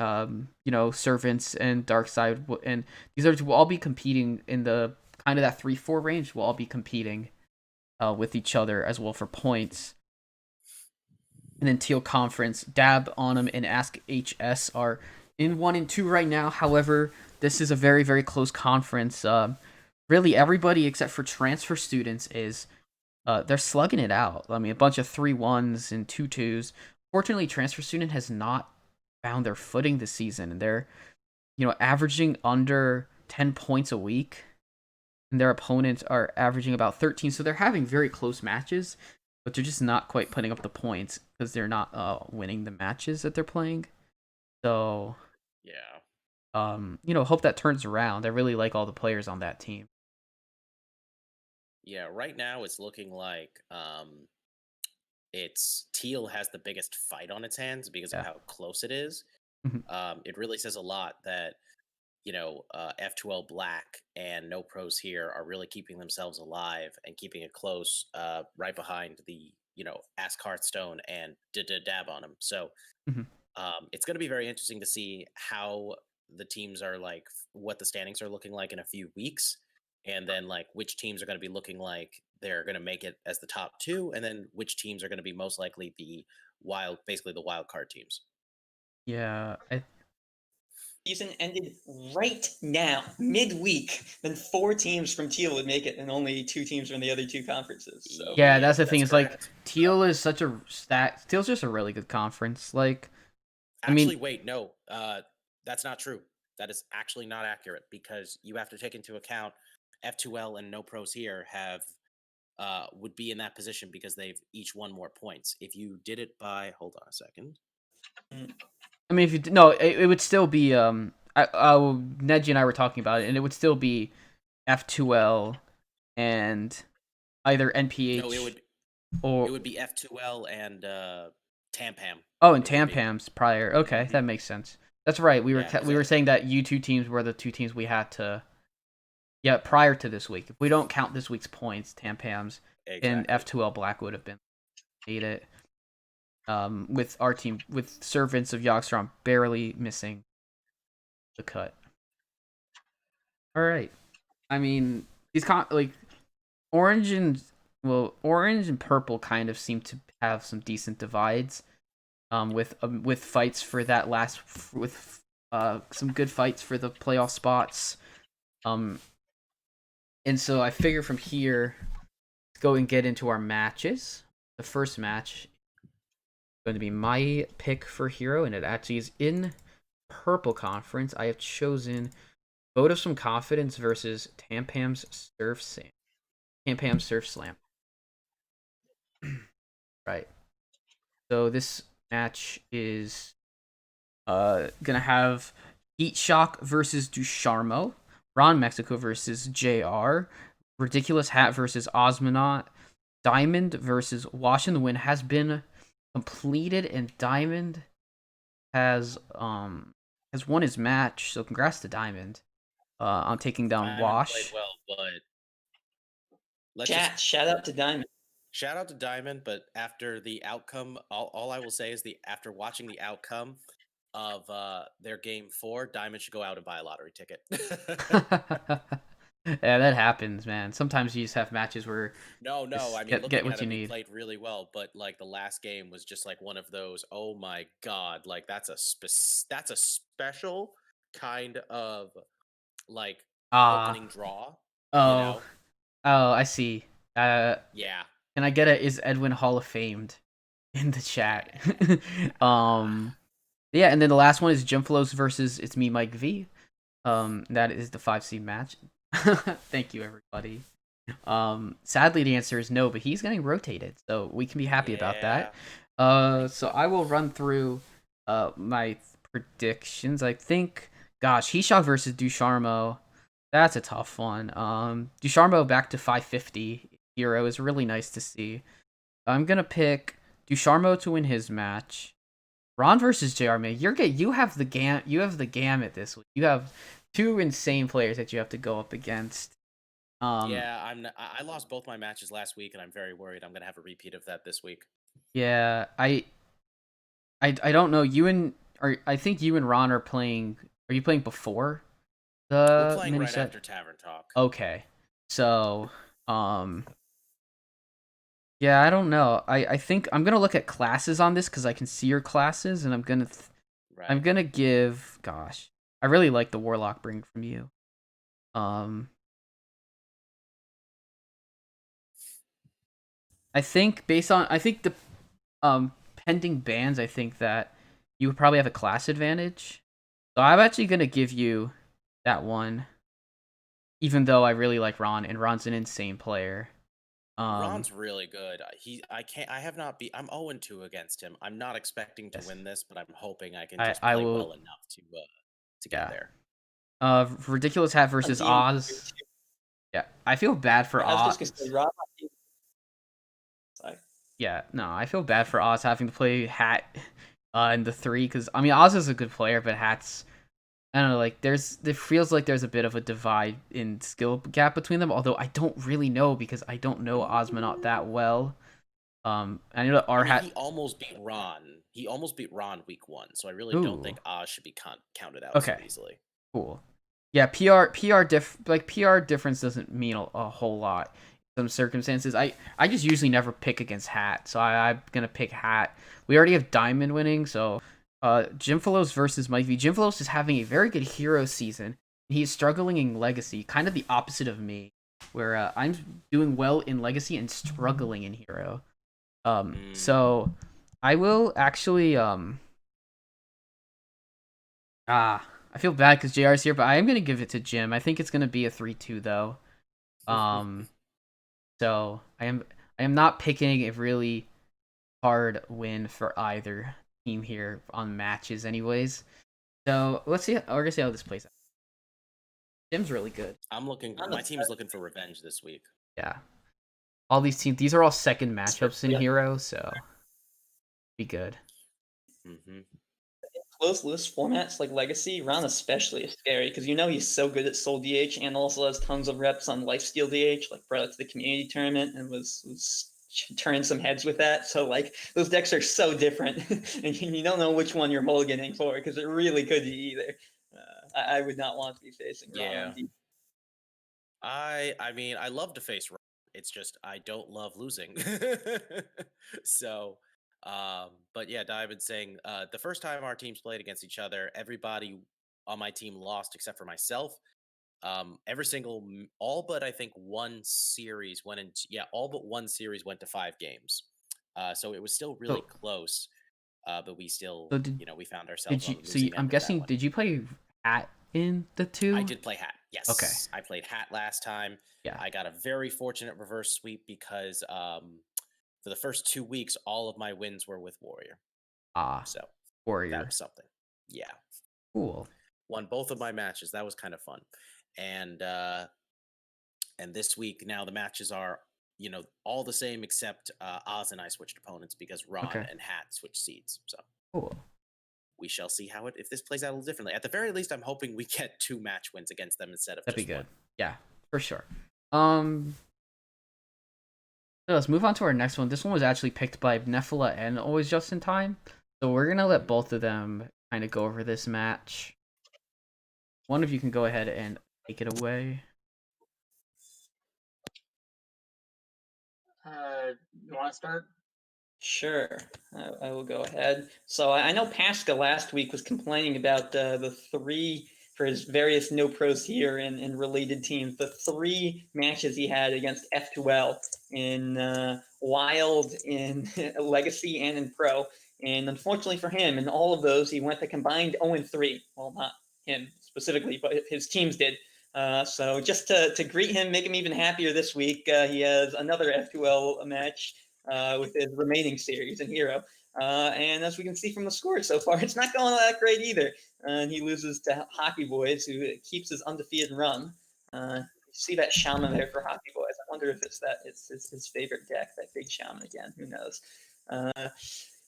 Servants and Darkside, and these will all be competing in the kind of that 3-4 range. Will all be competing with each other as well for points. And then Teal Conference, Dab, Onum, and Ask HS are in 1 and 2 right now. However, this is a very, very close conference. Really, everybody except for transfer students is they're slugging it out. I mean, a bunch of 3-1s and 2-2s. Fortunately, transfer student has not found their footing this season, and they're averaging under 10 points a week, and their opponents are averaging about 13. So they're having very close matches, but they're just not quite putting up the points because they're not winning the matches that they're playing. So yeah. Hope that turns around. I really like all the players on that team. Yeah, right now it's looking like it's Teal has the biggest fight on its hands because of how close it is. Mhm. It really says a lot that F2L Black and No Pros here are really keeping themselves alive and keeping it close, right behind the Ask Hearthstone and Dab on them. So Mhm. it's going to be very interesting to see how the teams are what the standings are looking like in a few weeks, and then which teams are going to be looking like they're going to make it as the top 2, and then which teams are going to be most likely basically the wild card teams. Yeah, Season ended right now, midweek, then 4 teams from Teal would make it, and only 2 teams from the other 2 conferences. So yeah, that's the thing. That's It's correct. Teal is such a Teal's just a really good conference. Actually, wait, no, that's not true. That is actually not accurate because you have to take into account F2L and No Pros here would be in that position because they've each won more points. If you did it by, hold on a second. I mean, if you no, it would still be Neji and I were talking about it, and it would still be F2L and either NPH. No, or it would be F2L and Tampam. and Tampam's prior. Okay, that makes sense. That's right. We were saying that you 2 teams were the 2 teams we had to. Yeah, prior to this week. If we don't count this week's points, Tampam's and F2L Black would have made it. With our team, with Servants of Yogg-Strong barely missing the cut. All right. I mean, these orange and purple kind of seem to have some decent divides. With fights for that with some good fights for the playoff spots. And so I figure from here, let's go and get into our matches. The first match is going to be my pick for hero, and it actually is in Purple Conference. I have chosen Vote of Some Confidence versus Tampam's Surf Slam. Tampam Surf Slam. Right. So this match is gonna have Heat Shock versus Ducharmo, Ron Mexico versus JR, Ridiculous Hat versus Osmonaut, Diamond versus Wash in the Wind has been completed, and Diamond has won his match. So congrats to Diamond on taking down Diamond Wash. played well, but shout out to Diamond. Shout out to Diamond, but after the outcome, all I will say is after watching the outcome of their game 4, Diamond should go out and buy a lottery ticket. Yeah, that happens, man. Sometimes you just have matches where No, just I mean, get looking what at you him, he need. played really well, but like the last game was just like one of those. Oh my god! Like that's a special kind of like Ah, opening draw. You oh, know? oh, I see. Uh, Yeah, can I get a is Edwin Hall of Famed in the chat? yeah. um, yeah, and then the last one is Jim Flows versus It's Me, Mike V. That is the 5 seed match. Thank you, everybody. Sadly, the answer is no, but he's getting rotated, so we can be happy about Yeah. that. So I will run through my predictions. I think, gosh, Hishak versus Ducharmo. That's a tough one. Ducharmo back to 550 hero is really nice to see. I'm gonna pick Ducharmo to win his match. Ron versus JR, man, you have the gamut this week. You have two insane players that you have to go up against. Um, Yeah, I lost both my matches last week, and I'm very worried I'm gonna have a repeat of that this week. yeah, I don't know. I think you and Ron are playing. Are you playing before We're the playing mini right set? after Tavern Talk. Okay, so um, yeah, I don't know. I think I'm gonna look at classes on this because I can see your classes, and I'm Right. gonna give. Gosh, I really like the Warlock bring from you. Um, I think the pending bans, I think that you would probably have a class advantage. So I'm actually gonna give you that one, even though I really like Ron, and Ron's an insane player. Um, Ron's really good. I can't. I have not beat. I'm 0-2 against him. I'm not expecting to yes, win this, but I'm hoping I can I just I play will. well enough to get Yeah. there. Ridiculous Hat On versus team, Oz. Yeah, I feel bad for I was just gonna say Oz. Rob. Sorry. Yeah, no, I feel bad for Oz having to play Hat in the 3 because I mean Oz is a good player, but Hat's I don't know, like it feels like there's a bit of a divide in skill gap between them. Although I don't really know because I don't know Osmonaut that well. I know that I R mean, hat. he almost beat Ron. He almost beat Ron week 1, so I really don't Ooh, think Oz should be counted out so okay, easily. cool. Yeah, PR difference doesn't mean a whole lot. In some circumstances, I just usually never pick against Hat, so I'm gonna pick Hat. We already have Diamond winning, so Jim Philos versus Mike V. Jim Philos is having a very good hero season. He's struggling in Legacy, kind of the opposite of me, where I'm doing well in Legacy and struggling in Hero. Mm, So I will actually I feel bad because JR's here, but I am gonna give it to Jim. I think it's gonna be a 3-2 though. Um, so I am not picking a really hard win for either team here on matches, anyways. So let's see. We're gonna see how this plays out. Jim's really good. I'm looking. On the My team is looking for revenge this week. Yeah, all these teams. These are all second side, matchups in yeah, Hero, so be good. Hmm. closed list formats like Legacy, Ron especially is scary because you know he's so good at Soul DH and also has tons of reps on Lifesteal DH. Like brought it to the community tournament and was turning some heads with that. So like those decks are so different, and you don't know which one you're mulliganing for because it really could be either. I would not want to be facing Ron Yeah. on D. I mean, I love to face Ron. It's just I don't love losing. So, but yeah, Diamond saying the first time our teams played against each other, everybody on my team lost except for myself. Every single, all but I think one series went into, yeah, all but one series went to 5 games. So it was still really So close, but we still, so we found ourselves did on you? the So losing I'm end of that guessing one. did you play Hat in the I 2? did play Hat. Okay. Yes, I played Hat last time. Yeah. I got a very fortunate reverse sweep because for the first 2 weeks, all of my wins were with Warrior. Ah, So that Warrior. was something. Yeah, Cool. won both of my matches. That was kind of fun. And this week now the matches are all the same except Oz and I switched opponents because Ron Okay. and Hat switched seeds. So Cool. we shall see if this plays out a little differently. At the very least, I'm hoping we get 2 match wins against them instead of That'd be just one. good. Yeah, for sure. Um, so let's move on to our next one. This one was actually picked by Nefola and Always Just in Time. So we're gonna let both of them kind of go over this match. One of you can go ahead and take it away. You want to start? Sure, I will go ahead. So I know Pasca last week was complaining about the three for his various no pros here and related teams. The three matches he had against F2L in Wild, in Legacy, and in Pro. And unfortunately for him, in all of those, he went the combined 0-3. Well, not him specifically, but his teams did. So just to greet him, make him even happier this week, he has another F2L match with his remaining series in Hero. And as we can see from the score so far, it's not going that great either. And he loses to Hockey Boys, who keeps his undefeated run. You see that Shaman there for Hockey Boys. I wonder if it's his favorite deck, that big Shaman again. Who knows?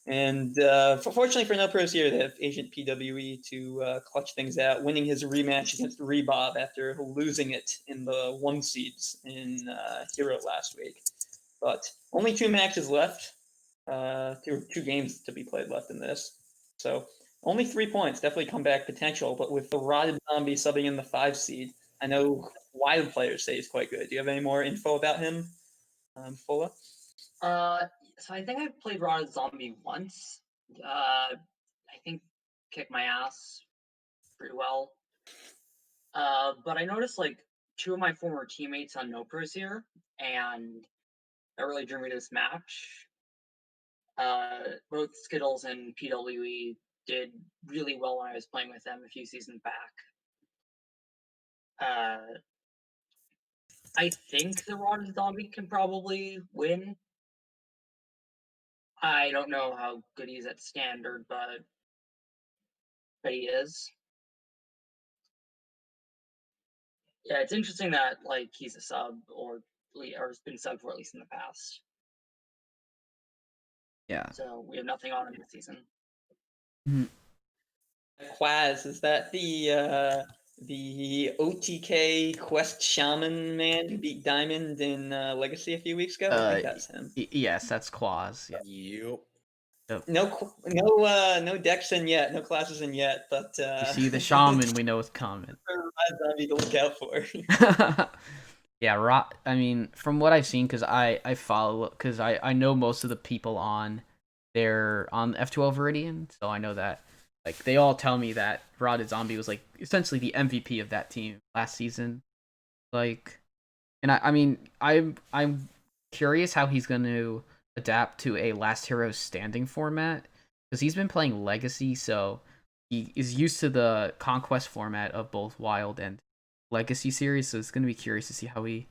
And fortunately for No Pros here, they have Agent PWE to clutch things out, winning his rematch against Rebob after losing it in the 1 seeds in Hero last week. But only 2 matches left, two games to be played left in this. So only 3 points, definitely comeback potential. But with the Rotted Zombie subbing in the 5 seed, I know Wild players say he's quite good. Do you have any more info about him, Fola? So I think I've played Rotted Zombie once. I think kicked my ass pretty well. But I noticed like 2 of my former teammates on No Pros here, and that really drew me to this match. Both Skittles and PWE did really well when I was playing with them a few seasons back. I think the Rotted Zombie can probably win. I don't know how good he's at standard, but he is. Yeah, it's interesting that like he's a sub or has been subbed for at least in the past. Yeah. So we have nothing on him this season. Mhm. Quaz, is that the OTK Quest Shaman man who beat Diamond in Legacy a few weeks ago? I think that's him. Yes, that's Quaz. Yeah. Yep. No decks in yet, no classes in yet, but You see the shaman, we know it's coming. Zombie to look out for. Yeah, I mean, from what I've seen, because I follow, because I know most of the people on F12 Viridian, so I know that like they all tell me that Rotted Zombie was like essentially the MVP of that team last season. Like, and I mean I'm curious how he's going to adapt to a Last Hero Standing format because he's been playing Legacy, so he is used to the Conquest format of both Wild and Legacy series. So it's going to be curious to see how he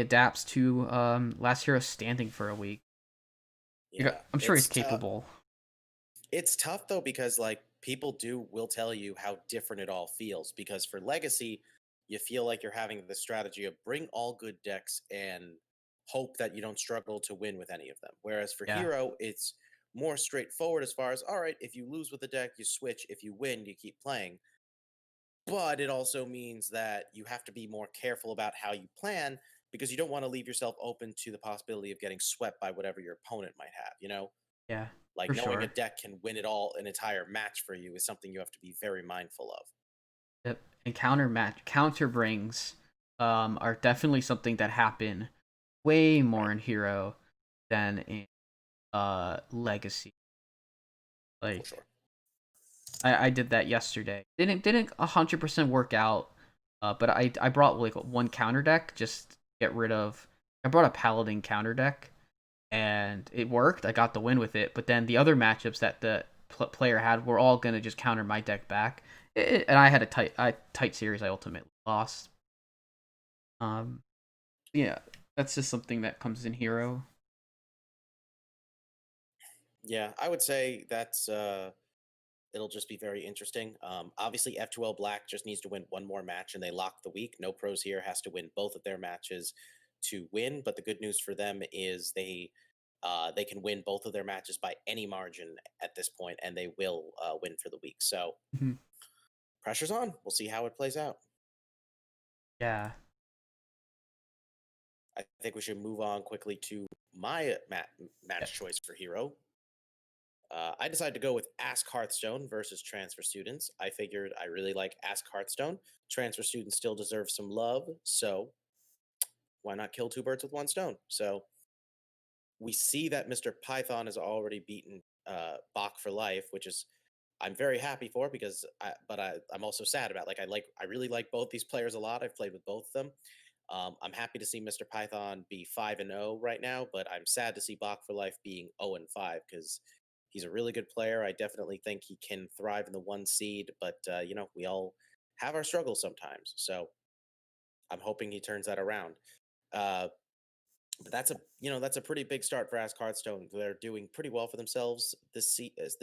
adapts to Last Hero Standing for a week. Yeah, I'm sure he's it's tough. capable. It's tough though because like people will tell you how different it all feels because for Legacy, you feel like you're having the strategy of bring all good decks and hope that you don't struggle to win with any of them. Whereas for Yeah. Hero, it's more straightforward as far as all right, if you lose with the deck, you switch. If you win, you keep playing. But it also means that you have to be more careful about how you plan because you don't want to leave yourself open to the possibility of getting swept by whatever your opponent might have, you know? Yeah, Like for knowing a sure. deck can win it all an entire match for you is something you have to be very mindful of. Yep. And counter brings are definitely something that happen way more in Hero than in Legacy. For Like sure. I did that yesterday. Didn't 100% work out. But I brought like one counter deck just to get rid of. I brought a Paladin counter deck, and it worked. I got the win with it. But then the other matchups that the player had were all gonna just counter my deck back, and I had a tight series. I ultimately lost. Yeah, that's just something that comes in Hero. Yeah, I would say that's it'll just be very interesting. Obviously, F2L Black just needs to win one more match and they lock the week. No Pros here has to win both of their matches to win. But the good news for them is they can win both of their matches by any margin at this point, and they will win for the week. So Mhm. pressure's on. We'll see how it plays out. Yeah. I think we should move on quickly to my match choice for Hero. I decided to go with Ask Hearthstone versus Transfer Students. I figured I really like Ask Hearthstone. Transfer Students still deserve some love, so why not kill 2 birds with 1 stone? So we see that Mr. Python has already beaten Bach for life, which is I'm very happy for because I'm also sad about. I really like both these players a lot. I've played with both of them. I'm happy to see Mr. Python be 5-0 right now, but I'm sad to see Bach for life being 0-5 because he's a really good player. I definitely think he can thrive in the 1 seed, but we all have our struggles sometimes. So I'm hoping he turns that around. Uh, but that's a pretty big start for Ask Hearthstone. They're doing pretty well for themselves this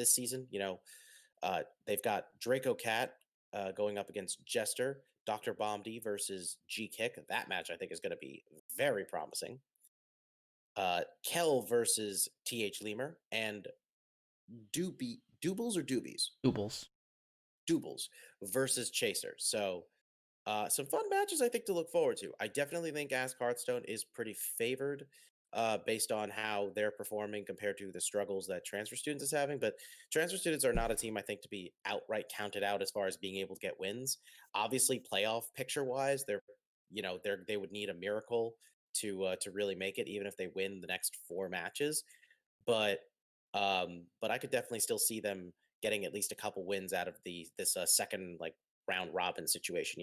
season. They've got Draco Cat going up against Jester, Dr. Bombdy versus G Kick. That match I think is going to be very promising. Kel versus TH Lemur and Doubles or Doobies? Doubles. Doubles versus Chaser. So some fun matches I think to look forward to. I definitely think Ask Hearthstone is pretty favored based on how they're performing compared to the struggles that Transfer Students is having. But Transfer Students are not a team I think to be outright counted out as far as being able to get wins. Obviously, playoff picture wise, they would need a miracle to really make it, even if they win the next 4 matches. But I could definitely still see them getting at least a couple wins out of this second round robin situation.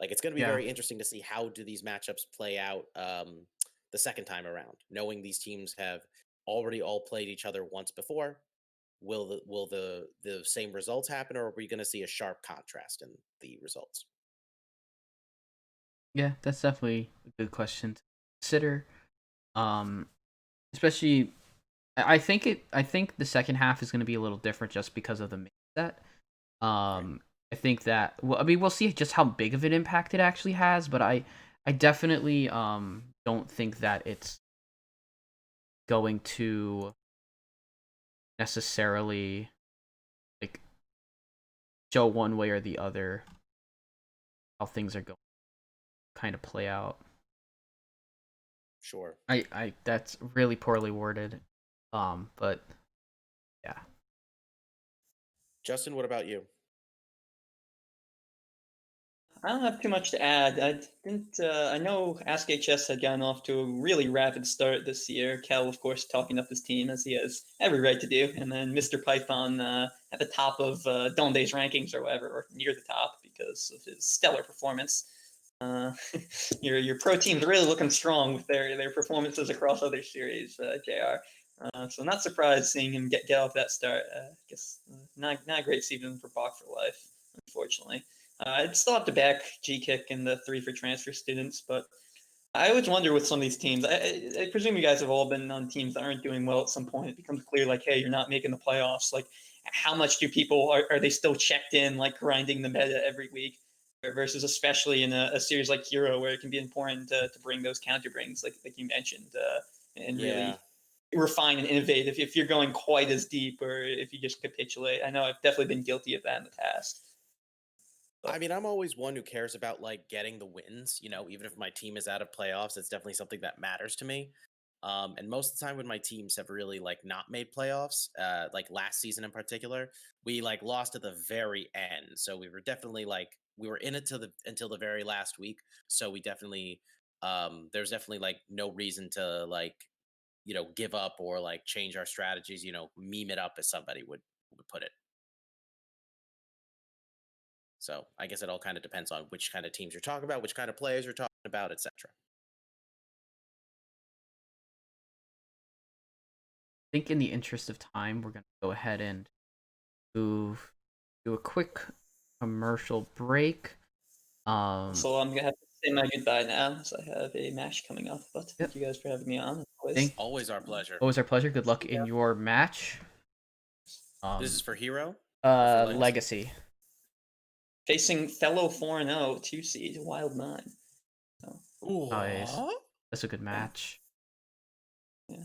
It's going to be Yeah. very interesting to see how do these matchups play out the second time around, knowing these teams have already all played each other once before. Will the same results happen, or are we going to see a sharp contrast in the results? Yeah, that's definitely a good question to consider. Especially I think the second half is going to be a little different just because of the main set. I think that we'll see just how big of an impact it actually has, but I definitely don't think that it's going to necessarily like show one way or the other how things are going to kind of play out. Sure. I that's really poorly worded. But yeah. Justin, what about you? I don't have too much to add. I didn't. I know Ask HS had gotten off to a really rapid start this year. Cal, of course, talking up his team as he has every right to do, and then Mr. Python at the top of Donde's rankings or whatever, or near the top because of his stellar performance. Uh, your pro team's really looking strong with their performances across other series, Jr. So not surprised seeing him get off that start. I guess not a great season for Bach for life, unfortunately. I'd still have to back G-Kick and the 3 for Transfer Students, but I always wonder with some of these teams. I presume you guys have all been on teams that aren't doing well at some point. It becomes clear, like, hey, you're not making the playoffs. Like, how much do people are they still checked in, like grinding the meta every week? Versus especially in a series like Hero, where it can be important to bring those counter brings, like you mentioned, and really refine and innovate if you're going quite as deep or if you just capitulate. I know I've definitely been guilty of that in the past. I mean, I'm always one who cares about getting the wins. Even if my team is out of playoffs, it's definitely something that matters to me. And most of the time, when my teams have really not made playoffs, like last season in particular, we lost at the very end. So we were definitely we were in it until the very last week. So we definitely there's definitely no reason to give up or change our strategies. Meme it up as somebody would put it. So I guess it all kind of depends on which kind of teams you're talking about, which kind of players you're talking about, etc. I think in the interest of time, we're gonna go ahead and do a quick commercial break. So I'm gonna have to say my goodbye now, as I have a match coming up. But thank you guys for having me on. Always our pleasure. Always our pleasure. Good luck in your match. This is for Hero? Or for Legacy. Facing fellow 4-0 2 seed Wild 9. Nice. That's a good match. Yeah.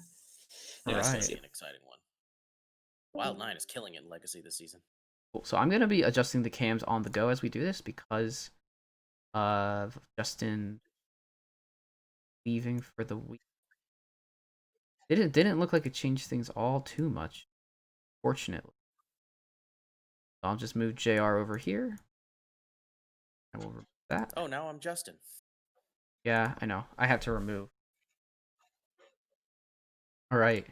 All That's right. an exciting one. Wild 9 is killing it in Legacy this season. Cool. So I'm gonna be adjusting the cams on the go as we do this because of Justin leaving for the week. It didn't look like it changed things all too much, fortunately. So I'll just move JR over here. And we'll remove that. Oh, now I'm Justin. Yeah, I know. I had to remove All right.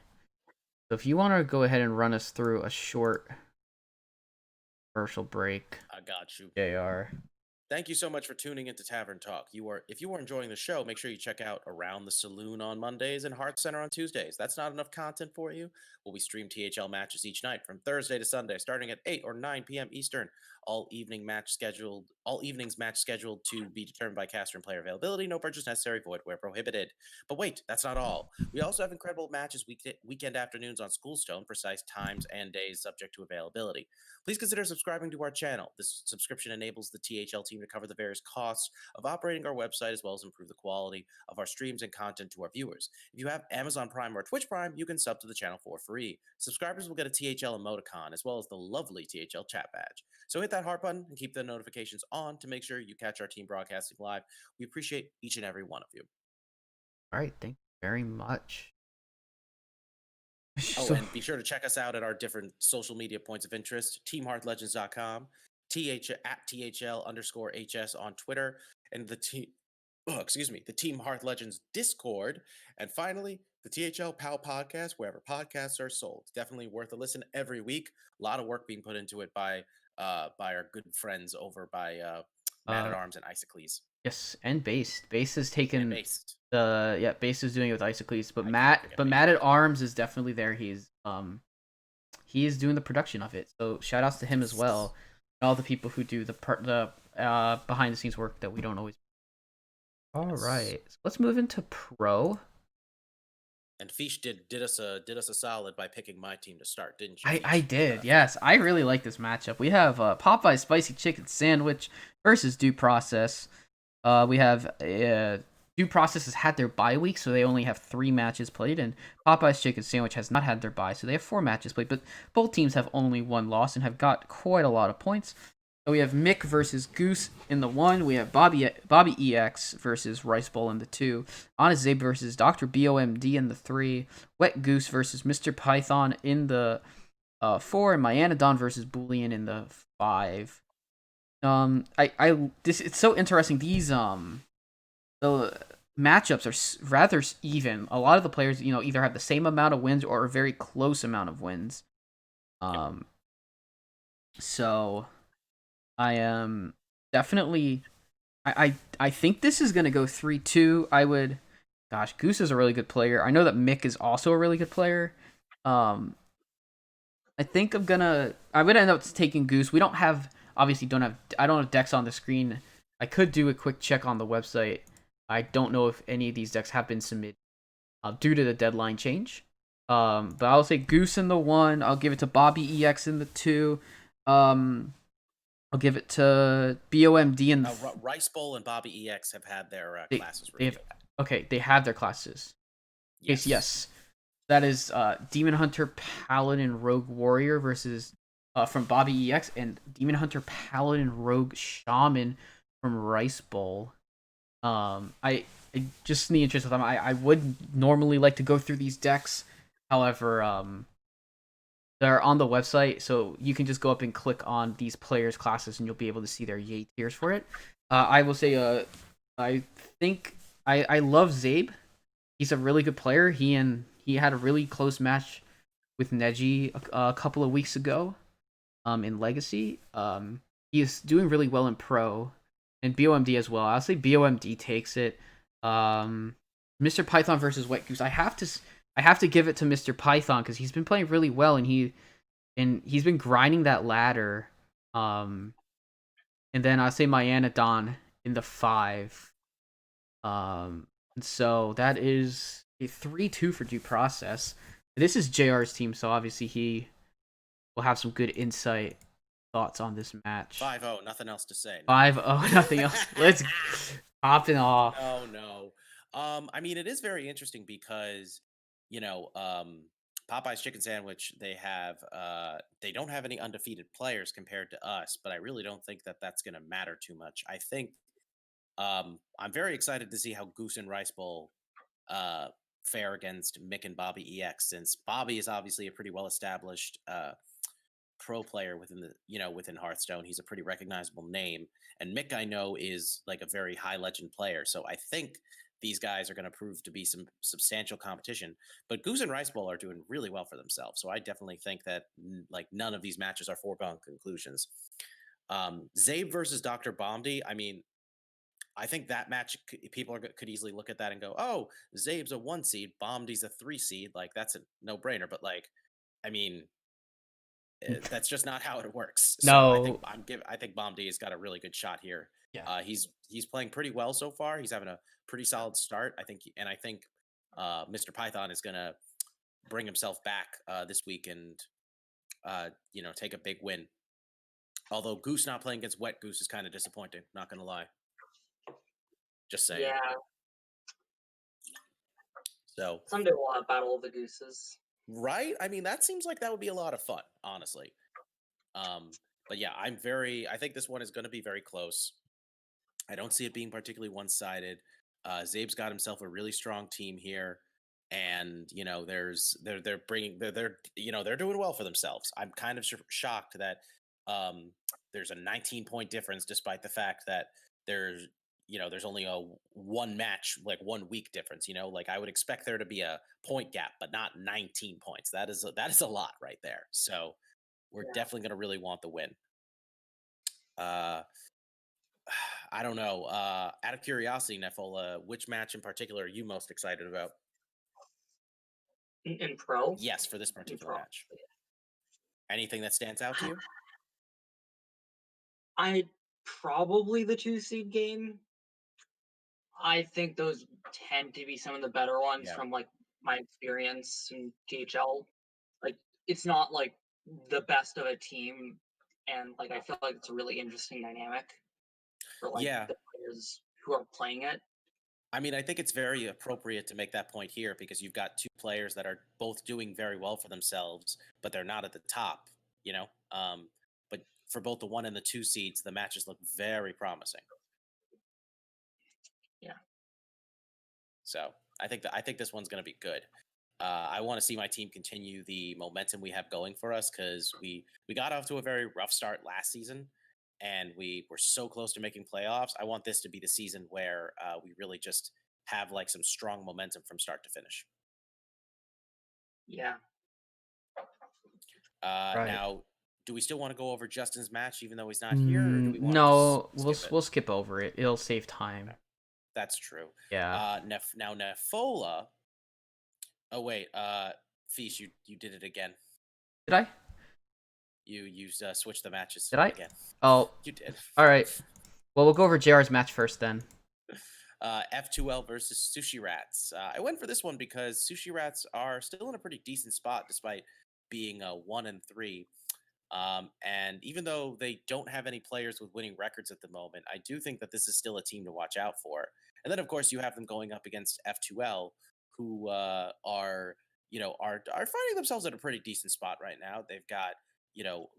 So if you want to go ahead and run us through a short commercial break, I got you. JR. Thank you so much for tuning into Tavern Talk. If you are enjoying the show, make sure you check out Around the Saloon on Mondays and Heart Center on Tuesdays. That's not enough content for you? Well, we stream THL matches each night from Thursday to Sunday, starting at 8 or 9 p.m. Eastern. All evenings match scheduled to be determined by caster and player availability. No purchase necessary, void where prohibited. But wait, that's not all. We also have incredible matches weekend afternoons on Schoolstone, precise times and days subject to availability. Please consider subscribing to our channel. This subscription enables the THL team to cover the various costs of operating our website as well as improve the quality of our streams and content to our viewers. If you have Amazon Prime or Twitch Prime, you can sub to the channel for free. Subscribers will get a THL emoticon as well as the lovely THL chat badge. So hit that heart button and keep the notifications on to make sure you catch our team broadcasting live. We appreciate each and every one of you. All right, thank you very much. Oh, So- and be sure to check us out at our different social media points of interest, teamheartlegends.com, at THL_HS on Twitter, and the Team Hearth Legends Discord, and finally, the THL PAL podcast, wherever podcasts are sold. Definitely worth a listen every week. A lot of work being put into it by our good friends over by Man at Arms and Isocles. yes, and Base. Base has taken And Based. Base is doing it with Isocles, but I Matt forget but Base. Matt at Arms is definitely there. He is doing the production of it. So shout outs to him as well. And all the people who do the behind the scenes work that we don't always. All right, so let's move into pro. And Feesh did us a solid by picking my team to start, didn't you? I did, yes. I really like this matchup. We have Popeye's Spicy Chicken Sandwich versus Due Process. We have Due Process has had their bye week, so they only have 3 matches played, and Popeye's Chicken Sandwich has not had their bye, so they have 4 matches played. But both teams have only 1 loss and have got quite a lot of points. So we have Mick versus Goose in the 1. We have Bobby EX versus Rice Bowl in the 2. Honest Zabe versus Dr. BOMD in the 3. Wet Goose versus Mr. Python in the 4. And Myanodon versus Boolean in the 5. It's so interesting. These the matchups are rather even. A lot of the players, either have the same amount of wins or a very close amount of wins. So I am definitely. I think this is gonna go 3-2. Gosh, Goose is a really good player. I know that Mick is also a really good player. I think I'm gonna end up taking Goose. We don't have. Obviously, I don't have decks on the screen. I could do a quick check on the website. I don't know if any of these decks have been submitted due to the deadline change. But I'll say Goose in the 1. I'll give it to Bobby EX in the 2. I'll give it to BOMD in the Rice Bowl and Bobby EX have had their classes revealed. revealed. They have their classes. Yes. That is Demon Hunter Paladin Rogue Warrior versus from Bobby EX, and Demon Hunter Paladin Rogue Shaman from Rice Bowl. I just in the interest of time, I would normally like to go through these decks. However, they're on the website, so you can just go up and click on these players' classes, and you'll be able to see their yay tiers for it. I will say, I think I love Zabe. He's a really good player. He had a really close match with Neji a couple of weeks ago. In Legacy, he is doing really well in Pro, and BOMD as well. I'll say BOMD takes it. Mr. Python versus Wet Goose. I have to give it to Mr. Python because he's been playing really well, and he's been grinding that ladder. And then I'll say Myanodon in the 5. And so that is a 3-2 for Due Process. This is JR's team, so obviously he will have some good insight, thoughts on this match. 5-0, nothing else to say. 5-0, nothing else. Let's pop it off. Oh no. I mean, it is very interesting because, Popeye's Chicken Sandwich, they don't have any undefeated players compared to us, but I really don't think that that's going to matter too much. I think I'm very excited to see how Goose and Rice Bowl fare against Mick and Bobby EX, since Bobby is obviously a pretty well established pro player within Hearthstone. He's a pretty recognizable name, and Mick, I know, is like a very high legend player. So I think these guys are going to prove to be some substantial competition. But Goose and Rice Bowl are doing really well for themselves. So I definitely think that like none of these matches are foregone conclusions. Zabe versus Dr. Bomdi. I mean, I think that match people could easily look at that and go, "Oh, Zabe's a 1 seed, Bomdi's a 3 seed. Like that's a no brainer." But like, I mean, that's just not how it works. So I think Bomdi has got a really good shot here. Yeah. He's playing pretty well so far. He's having a pretty solid start. I think Mr. Python is gonna bring himself back this week and take a big win. Although Goose not playing against Wet Goose is kind of disappointing. Not gonna lie. Just saying. Yeah. So someday we'll have Battle of the Gooses. Right? I mean, that seems like that would be a lot of fun, honestly. But yeah, I think this one is going to be very close. I don't see it being particularly one-sided. Zabe's got himself a really strong team here, and they're doing well for themselves. I'm kind of shocked that there's a 19-point difference, despite the fact that there's only a 1 match, like 1 week difference. Like I would expect there to be a point gap, but not 19 points. That is a lot right there. So we're definitely going to really want the win. I don't know. Out of curiosity, Nefola, which match in particular are you most excited about? In Pro? Yes, for this particular match. Anything that stands out to you? Probably the 2 seed game. I think those tend to be some of the better ones from like my experience in THL. Like it's not like the best of a team, and like I feel like it's a really interesting dynamic for like the players who are playing it. I mean, I think it's very appropriate to make that point here because you've got 2 players that are both doing very well for themselves, but they're not at the top, but for both the 1 and the 2 seeds, the matches look very promising. Yeah. So I think this one's going to be good. I want to see my team continue the momentum we have going for us because we got off to a very rough start last season, and we were so close to making playoffs. I want this to be the season where we really just have like some strong momentum from start to finish. Yeah. Right. Now, do we still want to go over Justin's match even though he's not here? Or do we want No, to skip we'll skip over it. It'll save time. That's true. Yeah. Now Nefola. Oh wait, Feesh, you did it again. Did I? You switched the matches. Did I? Again. Oh. You did. All right. Well, we'll go over JR's match first then. F2L versus Sushi Rats. I went for this one because Sushi Rats are still in a pretty decent spot despite being 1-3. And even though they don't have any players with winning records at the moment, I do think that this is still a team to watch out for. And then, of course, you have them going up against F2L, who are finding themselves at a pretty decent spot right now. They've got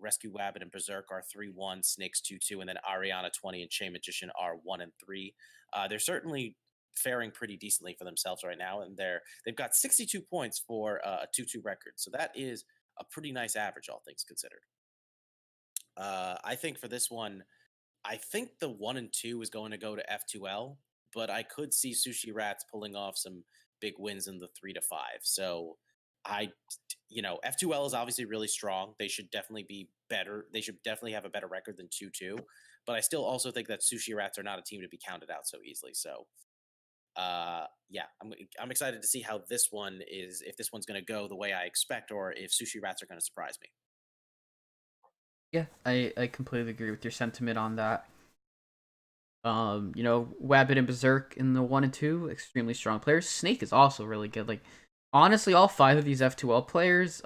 Rescue Wabbit and Berserk are 3-1, Snakes 2-2, and then Ariana 20 and Chain Magician are 1-3. They're certainly faring pretty decently for themselves right now, and they've got 62 points for a 2-2 record. So that is a pretty nice average, all things considered. I think for this one, I think the 1 and 2 is going to go to F2L, but I could see Sushi Rats pulling off some big wins in the 3-5. So F2L is obviously really strong. They should definitely be better. They should definitely have a better record than 2-2. But I still also think that Sushi Rats are not a team to be counted out so easily. So, I'm excited to see how this one is. If this one's going to go the way I expect, or if Sushi Rats are going to surprise me. Yeah, I completely agree with your sentiment on that. Wabbit and Berserk in the 1 and 2, extremely strong players. Snake is also really good. Like, honestly, all 5 of these F2L players,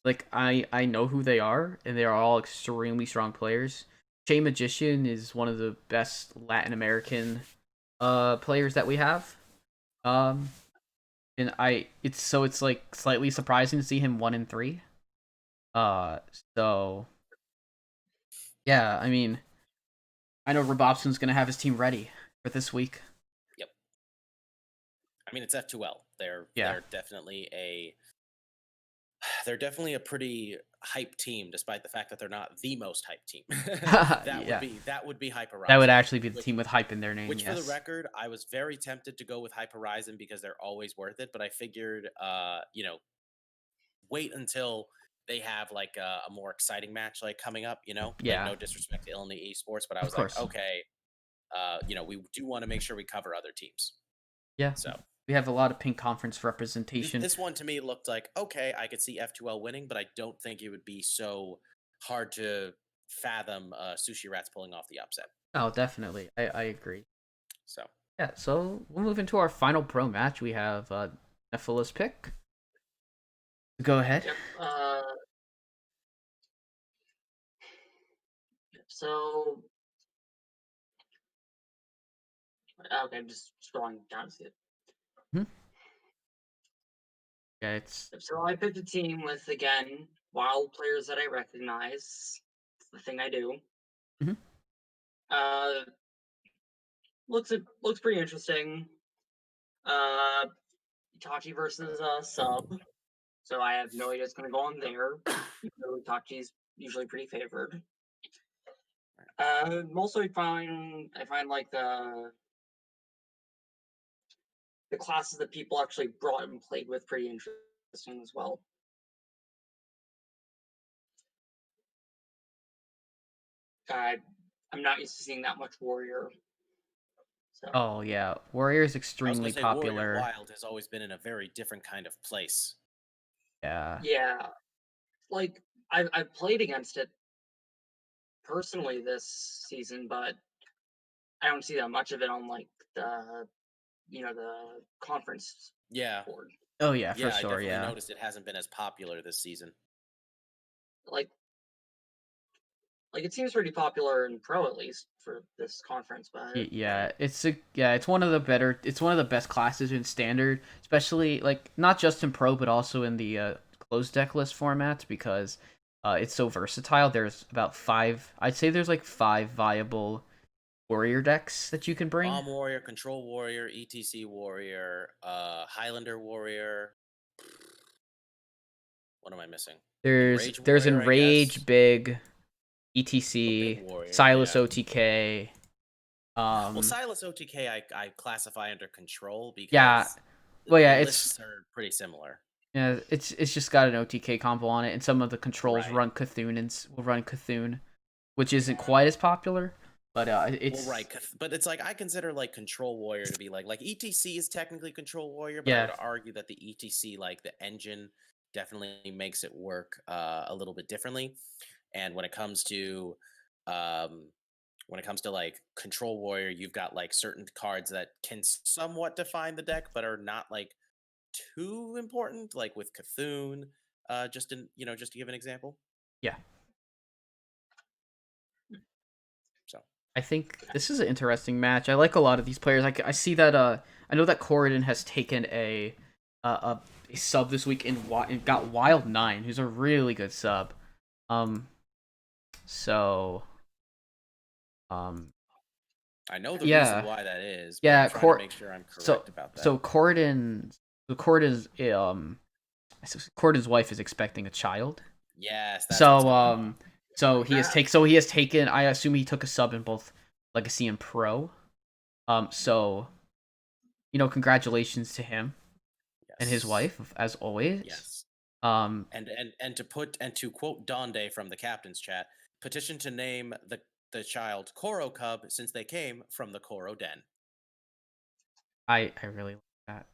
like I know who they are, and they are all extremely strong players. Chain Magician is one of the best Latin American players that we have. And it's like slightly surprising to see him 1 and 3. So yeah, I mean, I know Robobson's gonna have his team ready for this week. Yep. I mean, it's F2L. They're definitely they're definitely a pretty hype team, despite the fact that they're not the most hype team. Yeah. That would be Hype Horizon. That would actually be the which- team with hype in their name. Which, for the Yes. record, I was very tempted to go with Hype Horizon because they're always worth it. But I figured, wait until they have like a more exciting match like coming up. Yeah. Like, no disrespect to Illinois Esports, but I Of was like, course. okay, we do want to make sure we cover other teams. Yeah. So We have a lot of pink conference representation. this one to me looked like, okay, I could see F2L winning, but I don't think it would be so hard to fathom Sushi Rats pulling off the upset. Oh, definitely. I agree. So Yeah, so we'll move into our final pro match. We have Nefola's pick. Go ahead. Yep. So, okay, I'm just scrolling down to see it. Yeah, it's So I picked a team with, again, wild players that I recognize. It's the thing I do. Mhm. Looks pretty interesting. Itachi versus Sub. So I have no idea what's going to go on there. Itachi's usually pretty favored. Also, I find like the classes that people actually brought and played with pretty interesting as well. I'm not used to seeing that much warrior. So. Oh yeah, Warrior is I was extremely gonna say popular. Warrior Wild has always been in a very different kind of place. Yeah. Yeah, like I've played against it personally this season, but I don't see that much of it on like the conference Yeah. board. Oh yeah, for Yeah, I sure. definitely Yeah. noticed it hasn't been as popular this season. Like it seems pretty popular in pro at least for this conference, but Yeah, it's one of the best classes in standard, especially like not just in pro but also in the closed deck list format because it's so versatile. There's about I'd say there's like 5 viable warrior decks that you can bring. Bomb Warrior, Control Warrior, ETC Warrior, Highlander Warrior. What am I missing? There's Enrage Warrior, I Enrage, guess. Big, ETC, Big Warrior, Silas yeah. OTK. Well, Silas OTK I classify under Control because Yeah. Well, yeah, the it's lists are pretty similar. yeah, it's just got an OTK combo on it, and some of the controls Right. run Cthulhu and will run Cthulhu, which isn't quite as popular, but it's Well, right, but it's like I consider like Control Warrior to be like ETC is technically Control Warrior, but I Yeah. would argue that the ETC, like the engine, definitely makes it work a little bit differently. And when it comes to like Control Warrior, you've got like certain cards that can somewhat define the deck, but are not like too important, like with Cthulhu, just to give an example. Yeah. So I think this is an interesting match. I like a lot of these players. I see that I know that Corridon has taken a sub this week and got Wild 9, who's a really good sub. So I know the yeah. reason why that is. But Yeah, I'm trying to make sure I'm correct about that. So Corridon's wife is expecting a child. Yes. That's what's going on. So he has taken. I assume he took a sub in both Legacy and Pro. So, congratulations to him and his wife, as always. Yes. And to quote Donde from the captain's chat, petition to name the child Koro Cub since they came from the Koro Den. I really like that.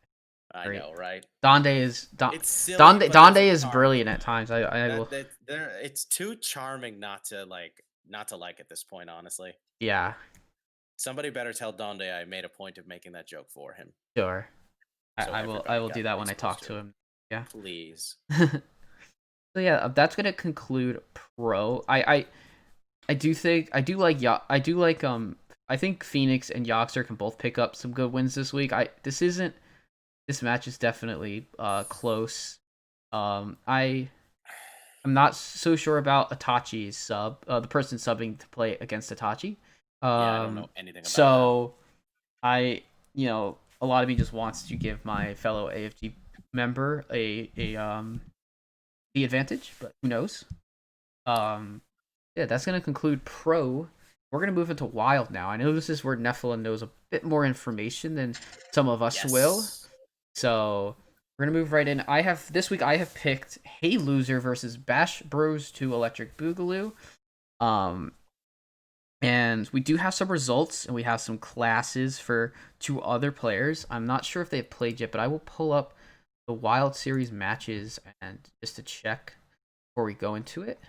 I know, right? Donde is it's silly, Donde is brilliant at times. It's too charming not to like at this point, honestly. Yeah. Somebody better tell Donde I made a point of making that joke for him. Sure. I will do that when I talk to him. Yeah. Please. So yeah, that's gonna conclude pro. I think Phoenix and Yoxer can both pick up some good wins this week. This match is definitely close. I'm not so sure about Itachi's sub, the person subbing to play against Itachi. I don't know anything about so that. A lot of me just wants to give my fellow AFG member a the advantage, but who knows? Yeah, that's gonna conclude Pro. We're gonna move into Wild now. I know this is where Nefola knows a bit more information than some of us will. Yes. So we're gonna move right in. This week I have picked Hey Loser versus Bash Bros 2 Electric Boogaloo. And we do have some results and we have some classes for 2 other players. I'm not sure if they've played yet, but I will pull up the Wild Series matches and just to check before we go into it.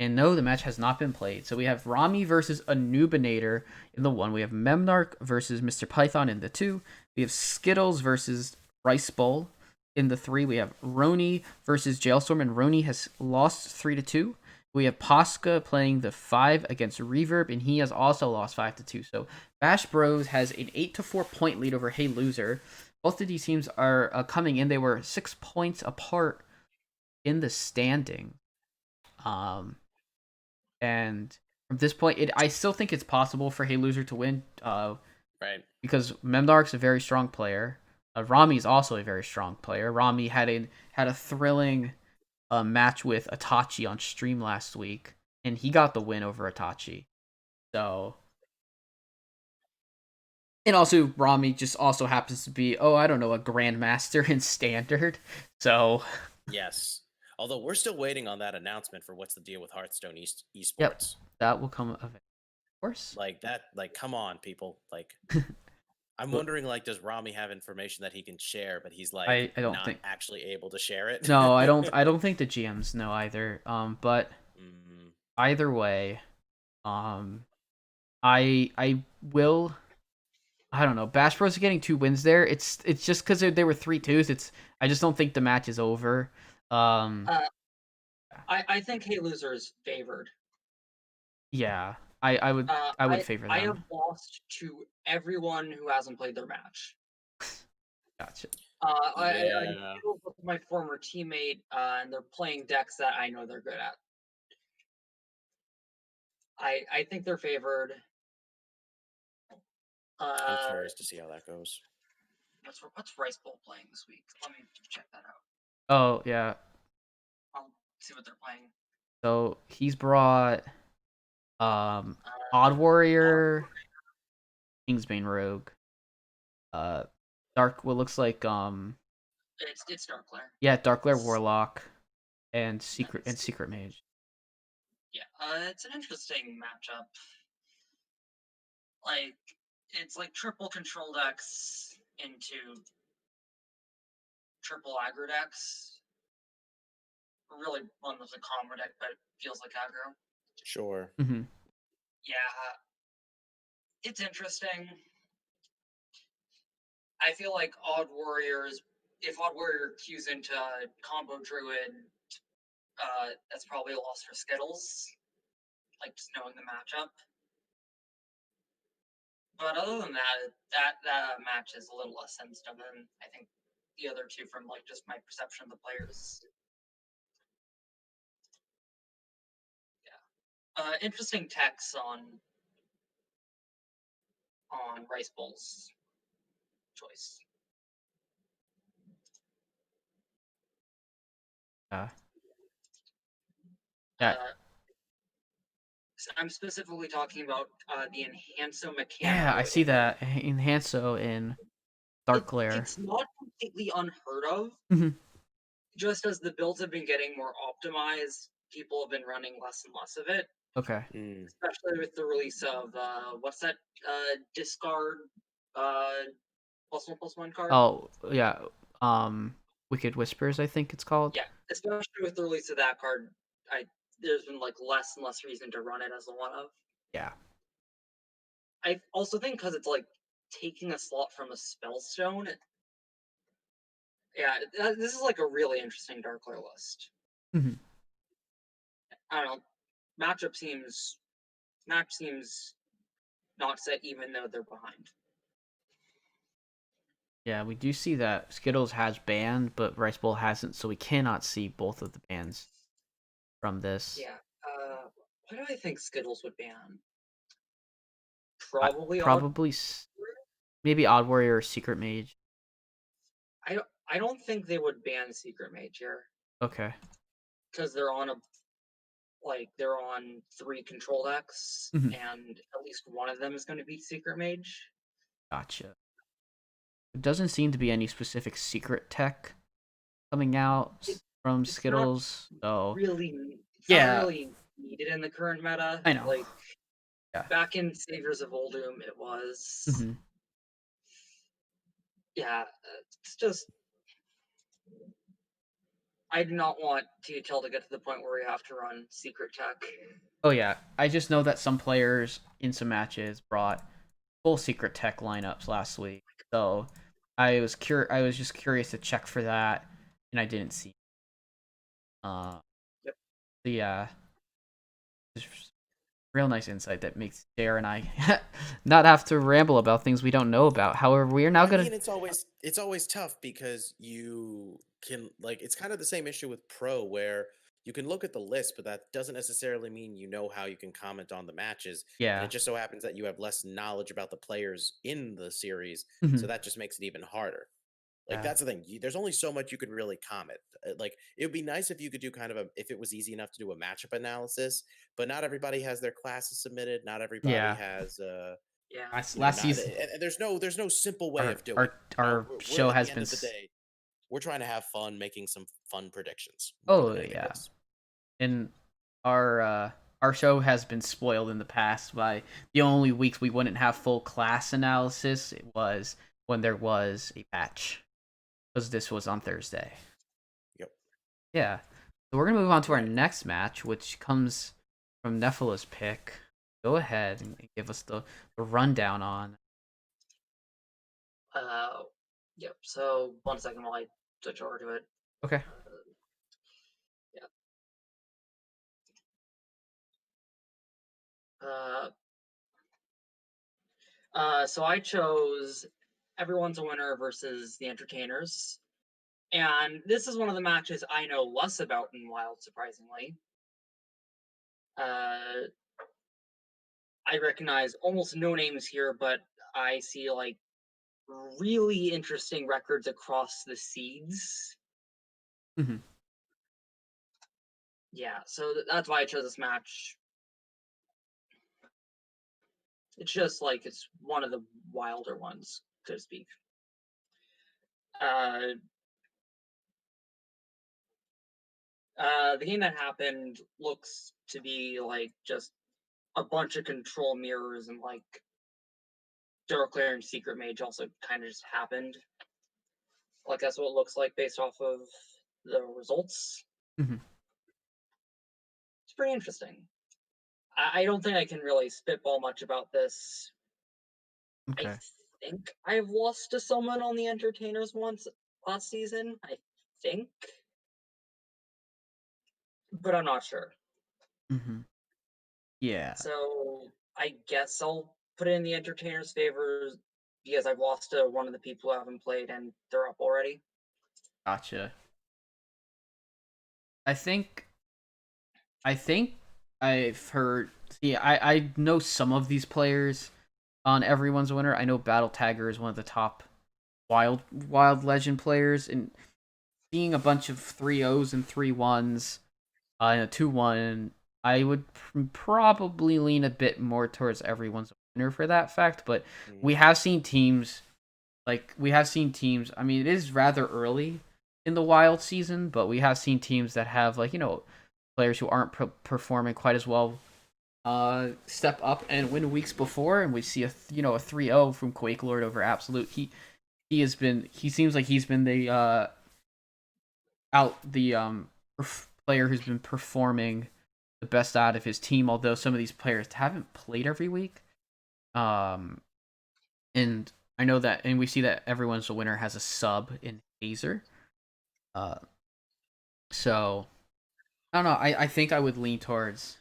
And no, the match has not been played. So we have Rami versus Anubinator in the 1. We have Memnarch versus Mr. Python in the 2. We have Skittles versus Rice Bowl in the 3. We have Roni versus Jailstorm, and Roni has lost 3-2. We have Posca playing the 5 against Reverb, and he has also lost 5-2. So Bash Bros has an 8-4 point lead over Hey Loser. Both of these teams are coming in. They were 6 points apart in the standing. And from this point, I still think it's possible for Hey Loser to win. Right. Because Memnarch's a very strong player. Rami is also a very strong player. Rami had a thrilling match with Itachi on stream last week, and he got the win over Itachi. So, and also Rami just also happens to be a grandmaster in standard. So, Yes. Although we're still waiting on that announcement for what's the deal with Hearthstone esports. yep, that will come of course. Like that. Like, come on, people. Like, I'm wondering, like, does Rami have information that he can share, but he's like I don't not think actually able to share it? no, I don't think the GMs know either. But Mm, either way, I will. I don't know. Bash Bros are getting 2 wins there. It's just because they were 3-2s. I just don't think the match is over. I think Hey Loser is favored. Yeah, I would favor them. I have lost to everyone who hasn't played their match. Gotcha. I yeah. deal with my former teammate, and they're playing decks that I know they're good at. I think they're favored. I'm curious to see how that goes. What's Rice Bowl playing this week? Let me check that out. Oh yeah. I'll see what they're playing. So he's brought Odd Warrior, Kingsbane Rogue, Dark. What looks like It's Darkler. yeah, Darkler Warlock, and Secret Mage. Yeah, it's an interesting matchup. Like, it's like triple control decks into triple aggro decks. Really, one was a combo deck, but it feels like aggro. Sure. Mm-hmm. Yeah, it's interesting. I feel like if Odd Warrior queues into combo Druid, that's probably a loss for Skittles. Like, just knowing the matchup. But other than that match is a little less sensitive than I think the other 2 from like just my perception of the players. Yeah. Interesting techs on Rice Bowl's choice. Yeah. I'm specifically talking about the Enhanso mechanic. Yeah, I see that Enhanso in Dark Glare. It's not completely unheard of. Mhm. Just as the builds have been getting more optimized, people have been running less and less of it. Okay. Especially with the release of what's that discard +1/+1 card? Oh yeah. Wicked Whispers, I think it's called. Yeah, especially with the release of that card, there's been like less and less reason to run it as a one of. Yeah. I also think because it's like taking a slot from a Spellstone. Yeah, this is like a really interesting Darkler list. Mm-hmm. I don't know. Match seems not set even though they're behind. Yeah, we do see that Skittles has banned, but Rice Bowl hasn't, so we cannot see both of the bans from this. Yeah. What do I think Skittles would ban? Probably Maybe Odd Warrior or Secret Mage. I don't think they would ban Secret Mage here. Okay. because they're on they're on 3 control decks, Mhm. and at least one of them is going to be Secret Mage. Gotcha. There doesn't seem to be any specific secret tech coming out It, from it's not Skittles, so it's not yeah, really needed in the current meta. I know. Like Yeah. back in Saviors of Uldum, it was. Hmm. Yeah, it's just I do not want THL to get to the point where we have to run secret tech. Oh yeah, I just know that some players in some matches brought full secret tech lineups last week, so I was just curious to check for that, and I didn't see. Uh, Yep. so yeah, just real nice insight that makes JR and I not have to ramble about things we don't know about. However, we are now I gonna. mean, it's always tough because you can like it's kind of the same issue with Pro where you can look at the list, but that doesn't necessarily mean you know how you can comment on the matches. And Yeah. it just so happens that you have less knowledge about the players in the series, so Mhm. that just makes it even harder. Like Yeah. that's the thing. There's only so much you can really comment. Like it would be nice if you could do kind of a if it was easy enough to do a matchup analysis, but not everybody has their classes submitted. Not everybody Yeah. has Yeah. Last not season, and there's no simple way our of doing our it. our We're show at the has end been. of the day, we're trying to have fun making some fun predictions more Oh than anything yeah, else. and our uh our show has been spoiled in the past by the only weeks we wouldn't have full class analysis. It was when there was a patch, because this was on Thursday. Yep. Yeah, so we're gonna move on to our Right. next match, which comes from Nefola's pick. Go ahead and give us the rundown on. Yep. So 1 second while I switch over to it. Okay. Yeah. Uh, so I chose Everyone's a Winner versus the Entertainers. And this is one of the matches I know less about in Wild, surprisingly. Uh, I recognize almost no names here, but I see like really interesting records across the seeds. Hmm. Yeah, so that's why I chose this match. It's just like it's one of the wilder ones, so to speak. Uh, the game that happened looks to be like just a bunch of control mirrors and like Dark Lair and Secret Mage also kind of just happened. Like that's what it looks like based off of the results. Hmm. It's pretty interesting. I don't think I can really spitball much about this. I Okay. think I've lost to someone on the Entertainers once last season. I think, but I'm not sure. Hmm. Yeah. So I guess I'll put it in the Entertainers' favor because I've lost to one of the people who haven't played and they're up already. Gotcha. I think I think I've heard. See, I know some of these players on Everyone's a Winner. I know Battle Tagger is one of the top wild legend players, and seeing a bunch of 3-0s and 3-1s, and a 2-1, I would probably lean a bit more towards Everyone's a Winner for that fact. But we have seen teams I mean, it is rather early in the wild season, but we have seen teams that have players who aren't performing quite as well step up and win weeks before, and we see a 3-0 from Quake Lord over Absolute. He seems like he's been the player who's been performing the best out of his team, although some of these players haven't played every week. And I know that, and we see that Everyone's a Winner has a sub in Hazer. Uh, so I don't know. I think I would lean towards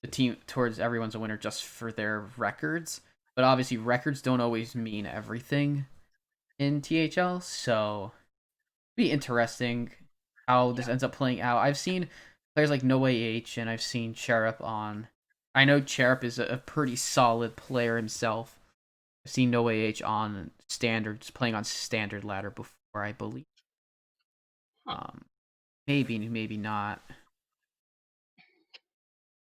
Everyone's a Winner just for their records, but obviously records don't always mean everything in THL. So it'd be interesting how this ends up playing out. I've seen players like No AH and I've seen Cherub on. I know Cherub is a pretty solid player himself. I've seen No AH on standards, playing on standard ladder before, I believe. Huh. Maybe not.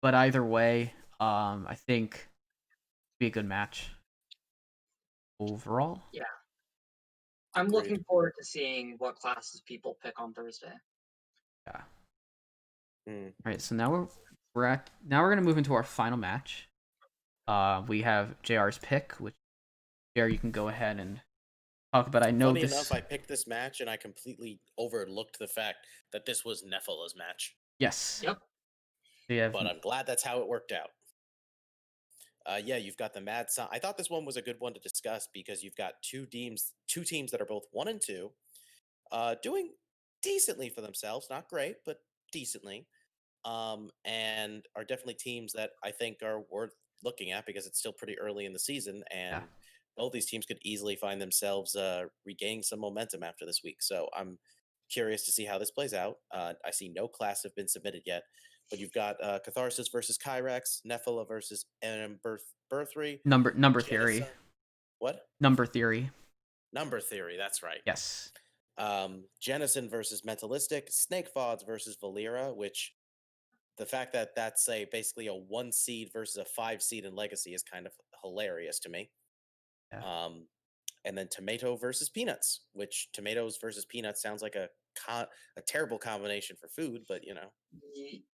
But either way, I think it'd be a good match overall. Yeah. I'm Agreed. looking forward to seeing what classes people pick on Thursday. Yeah. Mm. All right, so now we're gonna move into our final match. We have JR's pick, which JR, you can go ahead and talk about. I know Funny this. enough, I picked this match and I completely overlooked the fact that this was Nefola's match. Yes. Yep. We have. But I'm glad that's how it worked out. Yeah, you've got the Mad Science. I thought this one was a good one to discuss because you've got two teams that are both 1 and 2, doing decently for themselves. Not great, but decently. And are definitely teams that I think are worth looking at because it's still pretty early in the season, and both these teams could easily find themselves regaining some momentum after this week. So I'm curious to see how this plays out. I see no class have been submitted yet, but you've got Catharsis versus Kyrex, Nefola versus Birthry, Number theory. Genocide- What? Number theory. Number theory. That's right. Yes. Jennison versus Mentalistic, Snake Fods versus Valera, which the fact that that's basically a 1 seed versus a 5 seed in Legacy is kind of hilarious to me. Yeah. And then Tomato versus Peanuts, which tomatoes versus peanuts sounds like a terrible combination for food, but you know.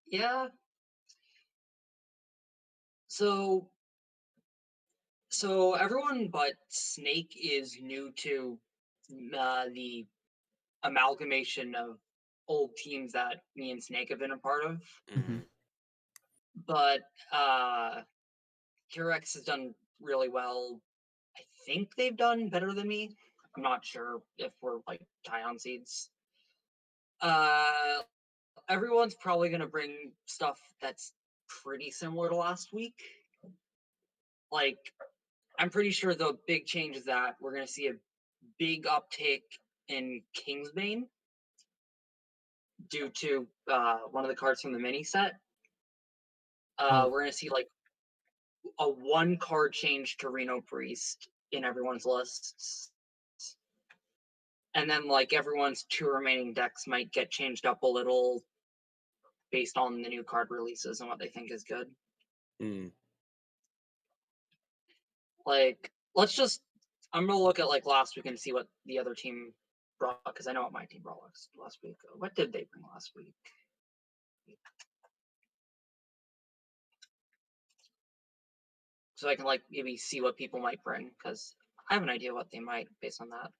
Yeah. So everyone but Snake is new to the amalgamation of old teams that me and Snake have been a part of. Mm-hmm. But Curex has done really well. I think they've done better than me. I'm not sure if we're like tie on seeds. Everyone's probably gonna bring stuff that's pretty similar to last week. Like, I'm pretty sure the big change is that we're gonna see a big uptick in Kingsbane due to one of the cards from the mini set. We're gonna see like a 1 card change to Reno Priest in everyone's lists. And then like everyone's 2 remaining decks might get changed up a little based on the new card releases and what they think is good. Like, I'm gonna look at like last week and see what the other team brought, because I know what my team brought last week. What did they bring last week? So I can like maybe see what people might bring, because I have an idea what they might based on that.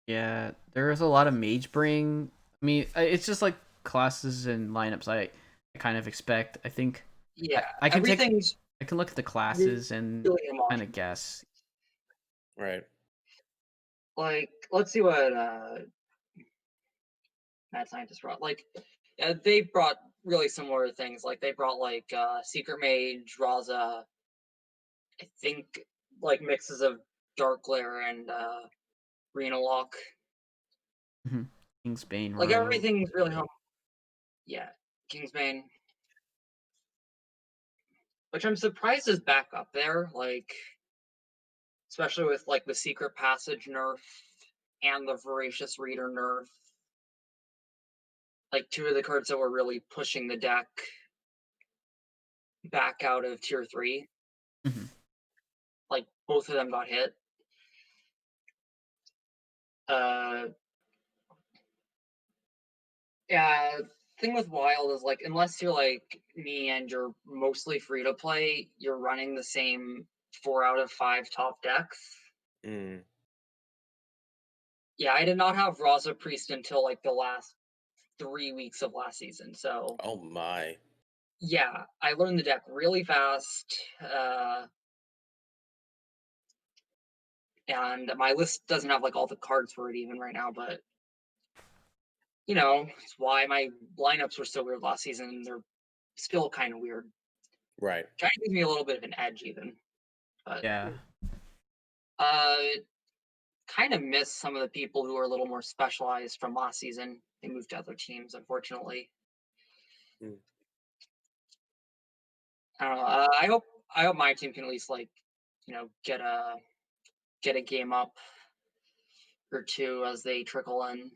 Yeah, there's a lot of mage bring. I mean, it's just like classes and lineups I kind of expect. I think. Yeah, I can everything's I can look at the classes and really kind of homogenous. guess. Right. Like, let's see what Mad Scientist brought. Like, they brought really similar things. Like, they brought like Secret Mage, Raza. I think like mixes of Dark Glare and Reno Lock. Mm-hmm. Kingsbane. Like, Rogue. everything's really yeah, Kingsbane. Which I'm surprised is back up there, like, especially with like the Secret Passage nerf and the Voracious Reader nerf. Like 2 of the cards that were really pushing the deck back out of tier 3. Mm-hmm. Like, both of them got hit. Yeah, thing with Wild is like, unless you're like me and you're mostly free to play, you're running the same 4 out of 5 top decks. Yeah, I did not have Raza Priest until like the last 3 weeks of last season. So Oh my. yeah, I learned the deck really fast. And my list doesn't have like all the cards for it even right now, but you know, it's why my lineups were so weird last season, and they're still kind of weird. Right. Kind of gives me a little bit of an edge even. But Yeah. kind of miss some of the people who are a little more specialized from last season. They moved to other teams, unfortunately. I don't know. I hope my team can at least like, you know, get a game up or 2 as they trickle in.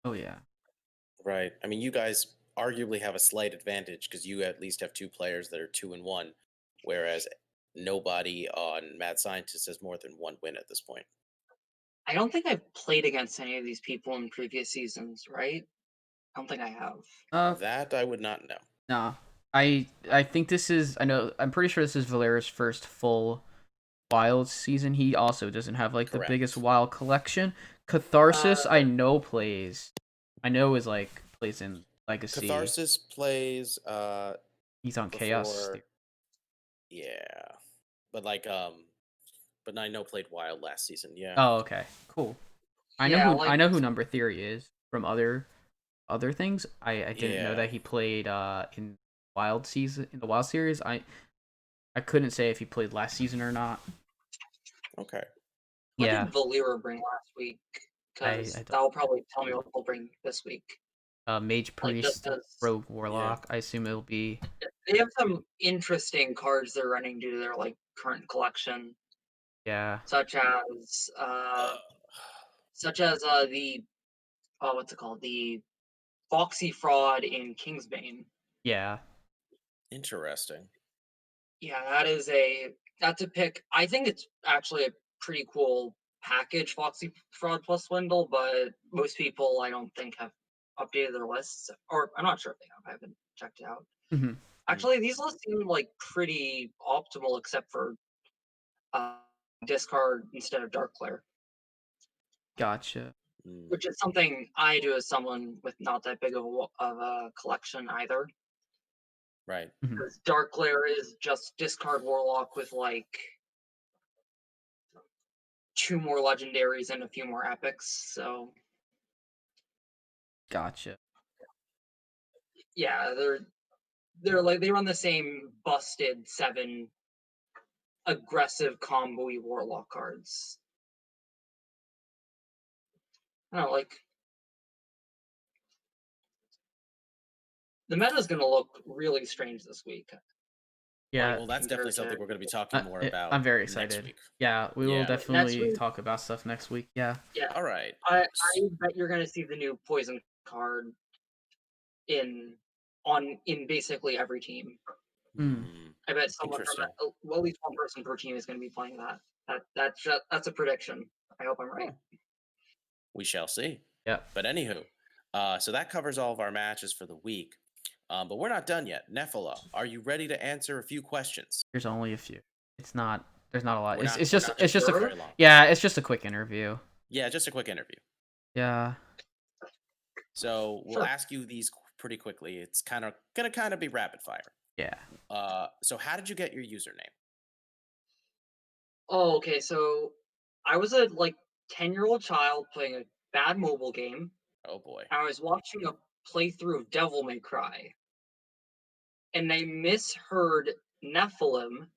Oh yeah. Right. I mean, you guys arguably have a slight advantage because you at least have two players that are 2-1, whereas nobody on Mad Scientist has more than one win at this point. I don't think I've played against any of these people in previous seasons, right? I don't think I have. That I would not know. Nah. I think this is I'm pretty sure this is Valera's first full wild season. He also doesn't have like the biggest Correct. wild collection. Catharsis I know plays. I know is like plays in Legacy. Catharsis plays He's on Chaos. before, yeah. But but I know played Wild last season, yeah. Oh, okay. Cool. I know who Number Theory is from other things. I didn't know Yeah. that he played in Wild season in the Wild series. I couldn't say if he played last season or not. Okay. What Yeah. did Valera bring last week? Because don't- that'll probably tell me what they'll bring this week. Mage Priest, just as- Rogue Warlock. I assume it'll be. They have some interesting cards they're running due to their like current collection, Yeah. such as the what's it called? The Foxy Fraud in Kingsbane. Yeah. Interesting. Yeah, that's a pick. I think it's actually a pretty cool package, Foxy Fraud plus Swindle, but most people I don't think have updated their lists, or I'm not sure if they have. I haven't checked it out. Mhm. Actually, these lists seem like pretty optimal, except for discard instead of Dark Glare, Gotcha. which is something I do as someone with not that big of a collection either. Right. Because Dark Glare is just discard Warlock with like 2 more legendaries and a few more epics. So Gotcha. yeah, they're like they run the same busted 7 aggressive combo-y Warlock cards. I don't know, like the meta's gonna look really strange this week. Yeah. Well, that's definitely something we're going to be talking more about. I'm very next excited. week. Yeah, we will Yeah. definitely week- talk about stuff next week. Yeah. Yeah, All right. I bet you're gonna see the new poison card in basically every team. Hmm. I bet someone from Interesting. at least one person per team is going to be playing that. That's a prediction. I hope I'm right. We shall see. Yeah. But anywho, so that covers all of our matches for the week. But we're not done yet. Nefola, are you ready to answer a few questions? There's only a few. There's not a lot. We're It's not- it's we're just not it's just gonna a go very long. yeah. It's just a quick interview. Yeah, just a quick interview. Yeah. So we'll Sure. ask you these pretty quickly. It's gonna be rapid fire. Yeah. So how did you get your username? Oh, okay. So I was a 10-year-old child playing a bad mobile game. Oh boy. I was watching a playthrough of Devil May Cry, and they misheard Nephilim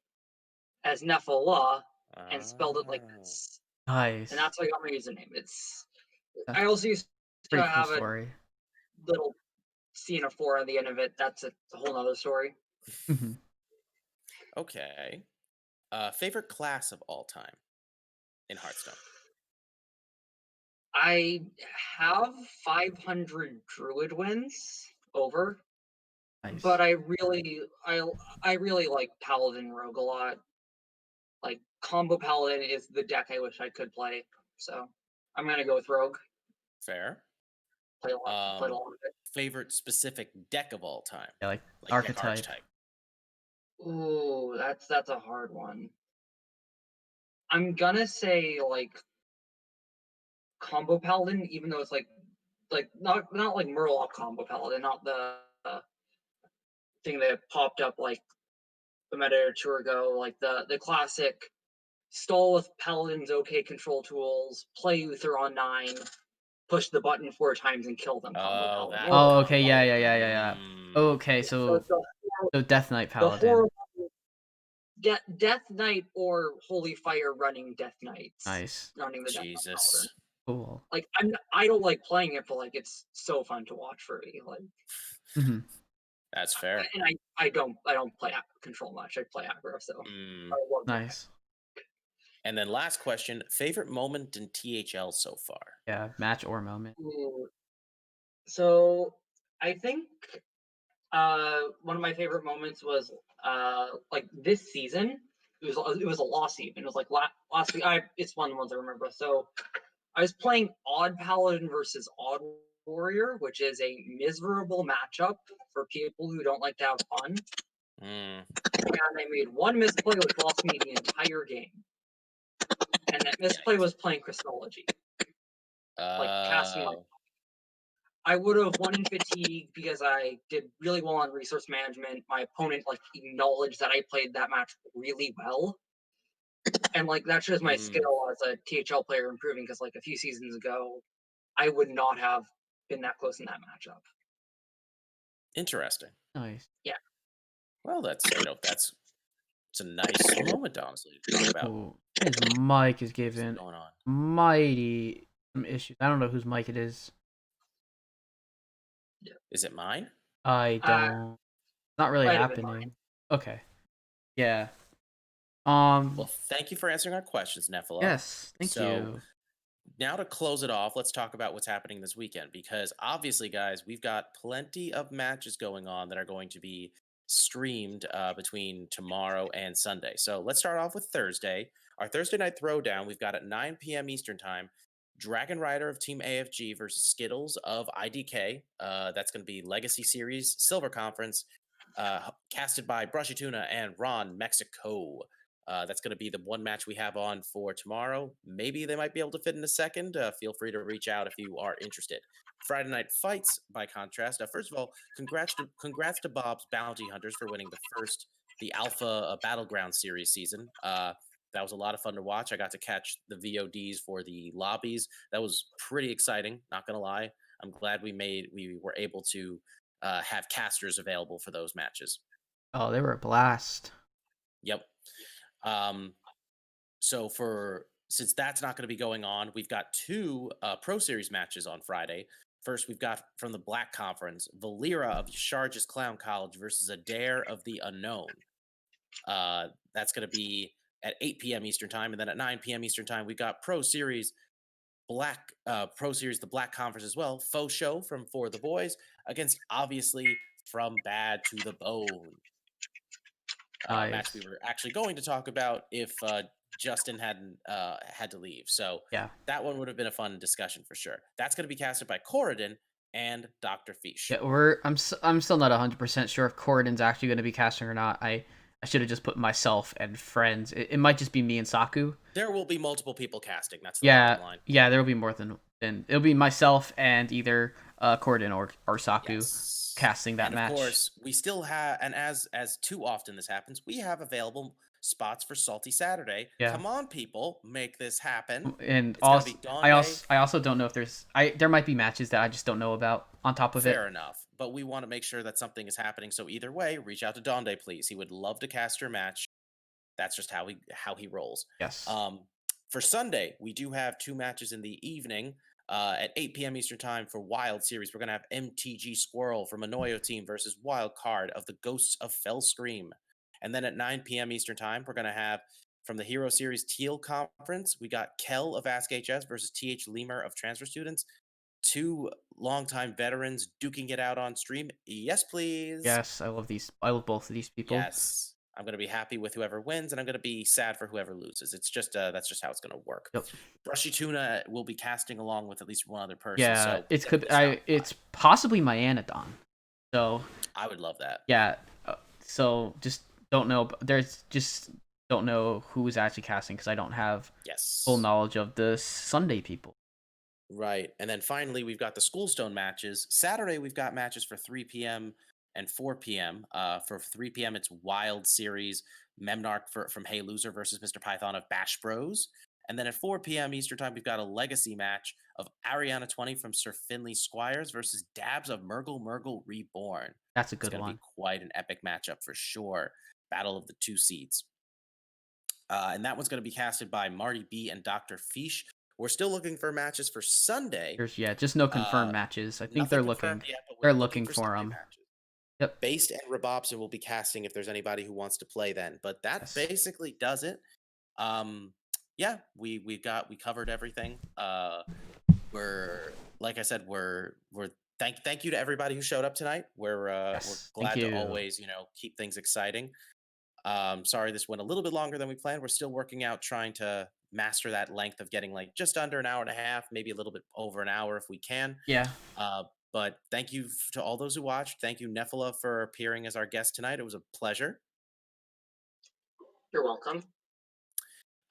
as Nefola and spelled it like this, Nice. and that's how I got my username. It's That's I also used to Pretty cool have a story. little scene of 4 on the end of it. That's a whole nother story. Mhm. Okay. Favorite class of all time in Hearthstone? I have 500 Druid wins over, Nice. but I really like Paladin Rogue a lot. Like combo Paladin is the deck I wish I could play, so I'm gonna go with Rogue. Fair. Play a lot of it. Favorite specific deck of all time? Yeah, like Deck archetype. Ooh, that's a hard one. I'm gonna say like combo Paladin, even though it's like not like Murloc combo Paladin, not the thing that popped up like a minute or two ago, like the classic stall with Paladin's okay control tools, play Uther on 9, push the button 4 times and kill them combo Paladin. that- Oh, Or- okay. Yeah. Mm, Okay, so Death Knight the Paladin. horrible Death Knight or Holy Fire running Death Knights. Nice. Running the Death Knight Paladin. Jesus. Cool. Like I don't like playing it, but like it's so fun to watch for me. Like Mhm. That's fair. and I don't play control much. I play aggro, so Mm. I love that. Nice. And then last question, favorite moment in THL so far? Yeah, match or moment. Ooh. So I think One of my favorite moments was like this season. It was a loss even. It was like last week. It's one of the ones I remember. So I was playing Odd Paladin versus Odd Warrior, which is a miserable matchup for people who don't like to have fun. Mm. And I made one misplay, which lost me the entire game. And that misplay was playing Christology, like casting on. I would have won in fatigue because I did really well on resource management. My opponent like acknowledged that I played that match really well, and like that shows my skill as a THL player improving. Because like a few seasons ago, I would not have been that close in that matchup. Interesting. Nice. Yeah. Well, that's it's a nice moment, honestly, to talk about Oh, his mic is what's giving going on. mighty some issues. I don't know whose mic it is. Is it mine? I don't. Not really Might have been mine. happening. Okay. Yeah. Well, thank you for answering our questions, Nefola. Yes. Thank you. Now to close it off, let's talk about what's happening this weekend, because obviously, guys, we've got plenty of matches going on that are going to be streamed between tomorrow and Sunday. So let's start off with Thursday. Our Thursday night throwdown, we've got at 9 p.m. Eastern Time, Dragon Rider of Team AFG versus Skittles of IDK. That's going to be Legacy Series Silver Conference, casted by Brushy Tuna and Ron Mexico. That's going to be the one match we have on for tomorrow. Maybe they might be able to fit in a second. Feel free to reach out if you are interested. Friday Night Fights, by contrast. First of all, congrats to Bob's Bounty Hunters for winning the Alpha Battleground Series season. That was a lot of fun to watch. I got to catch the VODs for the lobbies. That was pretty exciting, not going to lie. I'm glad we were able to have casters available for those matches. Oh, they were a blast. Yep. So since that's not going to be going on, we've got two Pro Series matches on Friday. First, we've got from the Black Conference, Valera of Sharjah's Clown College versus Adair of the Unknown. That's going to be at 8 p.m. Eastern Time, and then at 9 p.m. Eastern Time, we've got Pro Series the Black Conference as well. Faux Show from For the Boys against obviously From Bad to the Bone. Match we were actually going to talk about if Justin hadn't had to leave. So Yeah. that one would have been a fun discussion for sure. That's going to be casted by Corridon and Doctorfeesh. Yeah, I'm still not 100% sure if Corridon's actually going to be casting or not. I should have just put myself and friends. It might just be me and Saku. There will be multiple people casting. That's the bottom line. Yeah, there will be more than it'll be myself and either Corridon or Saku casting that match. Of course, we still have, and as too often this happens, we have available spots for Salty Saturday. Yeah. Come on, people, make this happen. And it's also, I also don't know if there might be matches that I just don't know about on top of it. Fair enough, but we want to make sure that something is happening. So either way, reach out to Donde, please. He would love to cast your match. That's just how he rolls. Yes. For Sunday, we do have two matches in the evening. At 8 p.m. Eastern Time for Wild Series, we're going to have MTG Squirrel from Anoyo Team versus Wild Card of the Ghosts of Fell Scream. And then at 9 p.m. Eastern Time, we're going to have from the Hero Series Teal Conference, we got Kel of Ask HS versus TH Lemur of Transfer Students. Two longtime veterans duking it out on stream. Yes, please. Yes, I love both of these people. Yes. I'm going to be happy with whoever wins, and I'm going to be sad for whoever loses. It's just that's just how it's going to work. Yep. Brushy Tuna will be casting along with at least one other person. Yeah, so it's possibly my Anodon. So I would love that. Yeah. So just don't know. Don't know who is actually casting because I don't have full knowledge of the Sunday people. Right, and then finally we've got the Schoolstone matches. Saturday we've got matches for 3 p.m. and 4 p.m. For 3 p.m. it's Wild Series, Memnarch from Hey Loser versus Mr. Python of Bash Bros. And then at 4 p.m. Eastern Time, we've got a legacy match of Ariana 20 from Sir Finley Squires versus Dabs of Murgle Reborn. That's a good one. It's going to be quite an epic matchup for sure. Battle of the two seeds. And that one's going to be casted by Marty B and Doctorfeesh. We're still looking for matches for Sunday. Just no confirmed matches. I think they're looking. They're looking for them. Yep. Based and Robobson will be casting if there's anybody who wants to play then. But that basically does it. Yeah, we covered everything. We're like I said, we're thank you to everybody who showed up tonight. We're Yes, we're thank glad to you. always keep things exciting. Sorry this went a little bit longer than we planned. We're still working out trying to master that length of getting like just under an hour and a half, maybe a little bit over an hour if we can. Yeah. But thank you to all those who watched. Thank you, Nefola, for appearing as our guest tonight. It was a pleasure. You're welcome.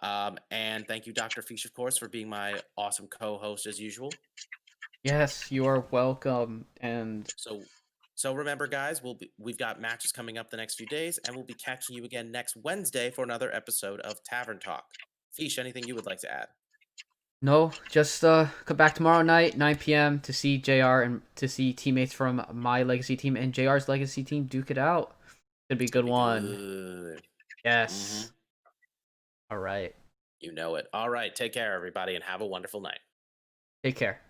And thank you, Doctorfeesh, of course, for being my awesome co-host as usual. Yes, you are welcome. And So remember, guys, we've got matches coming up the next few days, and we'll be catching you again next Wednesday for another episode of Tavern Talk. Fish, anything you would like to add? no, just come back tomorrow night, 9 p.m. to see JR and to see teammates from my legacy team and JR's legacy team duke it out. Could be a good one. Good. Yes. All right. You know it. All right. Take care, everybody, and have a wonderful night. Take care.